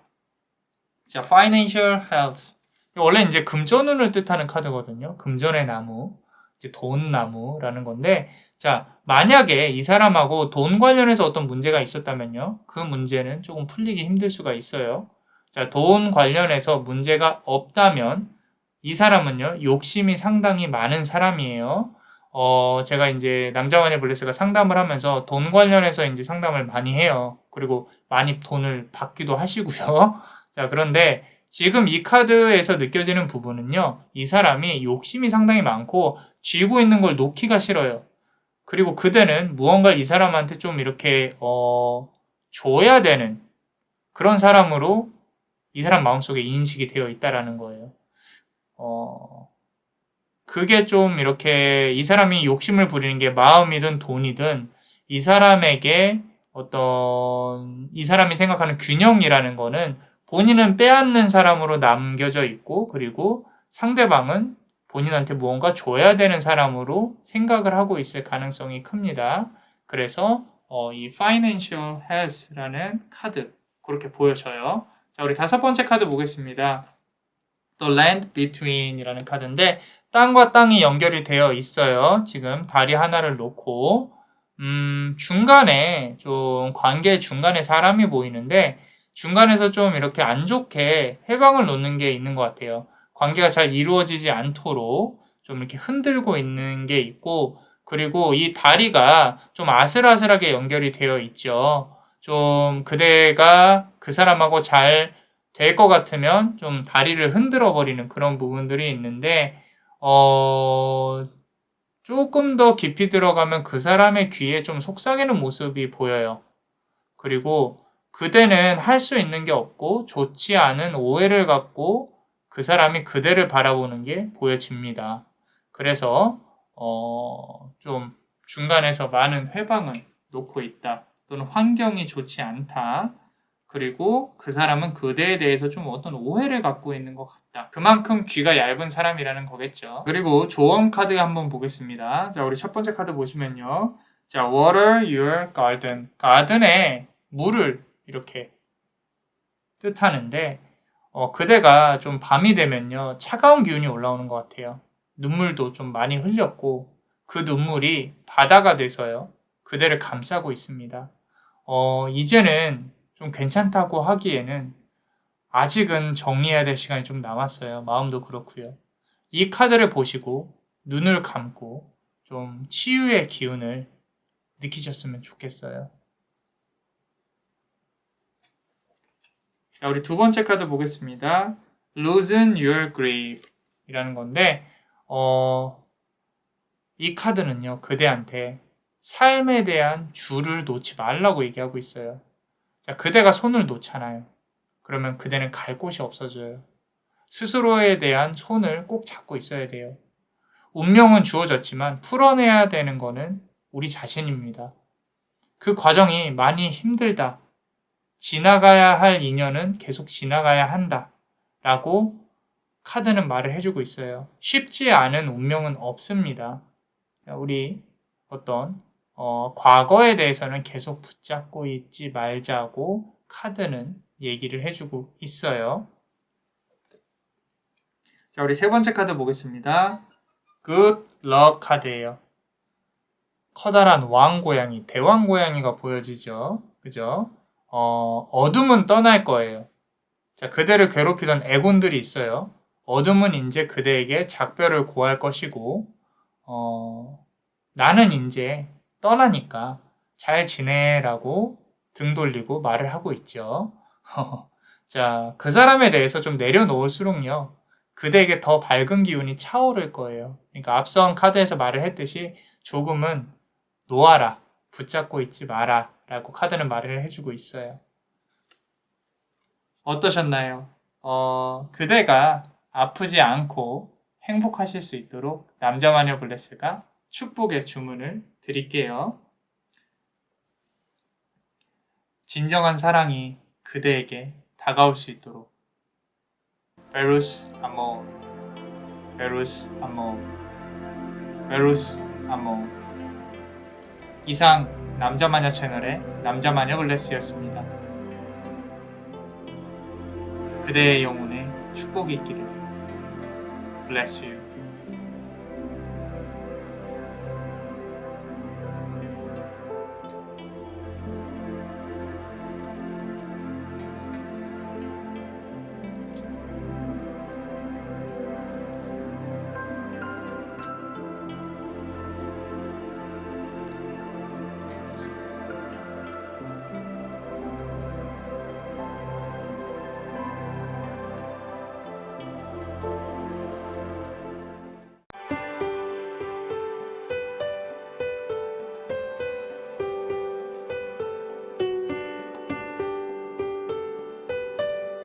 자, financial health. 원래 이제 금전운을 뜻하는 카드거든요. 금전의 나무, 이제 돈나무라는 건데, 자, 만약에 이 사람하고 돈 관련해서 어떤 문제가 있었다면요. 그 문제는 조금 풀리기 힘들 수가 있어요. 자, 돈 관련해서 문제가 없다면 이 사람은요, 욕심이 상당히 많은 사람이에요. 제가 이제 남자완의 블레스가 상담을 하면서 돈 관련해서 이제 상담을 많이 해요. 그리고 많이 돈을 받기도 하시고요. 자, 그런데 지금 이 카드에서 느껴지는 부분은요, 이 사람이 욕심이 상당히 많고 쥐고 있는 걸 놓기가 싫어요. 그리고 그대는 무언가 이 사람한테 좀 이렇게, 줘야 되는 그런 사람으로 이 사람 마음속에 인식이 되어 있다라는 거예요. 그게 좀 이렇게 이 사람이 욕심을 부리는 게 마음이든 돈이든 이 사람에게 어떤 이 사람이 생각하는 균형이라는 거는 본인은 빼앗는 사람으로 남겨져 있고 그리고 상대방은 본인한테 무언가 줘야 되는 사람으로 생각을 하고 있을 가능성이 큽니다. 그래서 이 financial health라는 카드 그렇게 보여져요. 자, 우리 다섯 번째 카드 보겠습니다. The land between이라는 카드인데 땅과 땅이 연결이 되어 있어요. 지금 다리 하나를 놓고 중간에 좀 관계 중간에 사람이 보이는데 중간에서 좀 이렇게 안 좋게 해방을 놓는 게 있는 것 같아요. 관계가 잘 이루어지지 않도록 좀 이렇게 흔들고 있는 게 있고 그리고 이 다리가 좀 아슬아슬하게 연결이 되어 있죠. 좀 그대가 그 사람하고 잘 될 것 같으면 좀 다리를 흔들어 버리는 그런 부분들이 있는데 조금 더 깊이 들어가면 그 사람의 귀에 좀 속삭이는 모습이 보여요. 그리고 그대는 할 수 있는 게 없고 좋지 않은 오해를 갖고 그 사람이 그대를 바라보는 게 보여집니다. 그래서 좀 중간에서 많은 회방을 놓고 있다. 또는 환경이 좋지 않다. 그리고 그 사람은 그대에 대해서 좀 어떤 오해를 갖고 있는 것 같다. 그만큼 귀가 얇은 사람이라는 거겠죠. 그리고 조언 카드 한번 보겠습니다. 자, 우리 첫 번째 카드 보시면요. 자, water your garden. 가든에 물을 이렇게 뜻하는데, 그대가 좀 밤이 되면요. 차가운 기운이 올라오는 것 같아요. 눈물도 좀 많이 흘렸고, 그 눈물이 바다가 돼서요. 그대를 감싸고 있습니다. 이제는 좀 괜찮다고 하기에는 아직은 정리해야 될 시간이 좀 남았어요. 마음도 그렇고요. 이 카드를 보시고 눈을 감고 좀 치유의 기운을 느끼셨으면 좋겠어요. 자, 우리 두 번째 카드 보겠습니다. Loosen your grip 이라는 건데 이 카드는요, 그대한테 삶에 대한 줄을 놓지 말라고 얘기하고 있어요. 자, 그대가 손을 놓잖아요. 그러면 그대는 갈 곳이 없어져요. 스스로에 대한 손을 꼭 잡고 있어야 돼요. 운명은 주어졌지만 풀어내야 되는 거는 우리 자신입니다. 그 과정이 많이 힘들다. 지나가야 할 인연은 계속 지나가야 한다. 라고 카드는 말을 해주고 있어요. 쉽지 않은 운명은 없습니다. 우리 어떤 과거에 대해서는 계속 붙잡고 있지 말자고 카드는 얘기를 해주고 있어요. 자, 우리 세 번째 카드 보겠습니다. Good Luck 카드예요. 커다란 왕고양이, 대왕고양이가 보여지죠. 그죠? 어둠은 떠날 거예요. 자, 그대를 괴롭히던 애군들이 있어요. 어둠은 이제 그대에게 작별을 고할 것이고, 나는 이제 떠나니까 잘 지내라고 등 돌리고 말을 하고 있죠. 자, 그 사람에 대해서 좀 내려놓을수록요, 그대에게 더 밝은 기운이 차오를 거예요. 그러니까 앞선 카드에서 말을 했듯이 조금은 놓아라, 붙잡고 있지 마라 라고 카드는 말을 해주고 있어요. 어떠셨나요? 그대가 아프지 않고 행복하실 수 있도록 남자마녀 블레스가 축복의 주문을 드릴게요. 진정한 사랑이 그대에게 다가올 수 있도록 베루스 아몬, 베루스 아몬, 베루스 아몬. 이상 남자마녀 채널의 남자마녀 블레스였습니다. 그대의 영혼에 축복이 있기를. Bless you.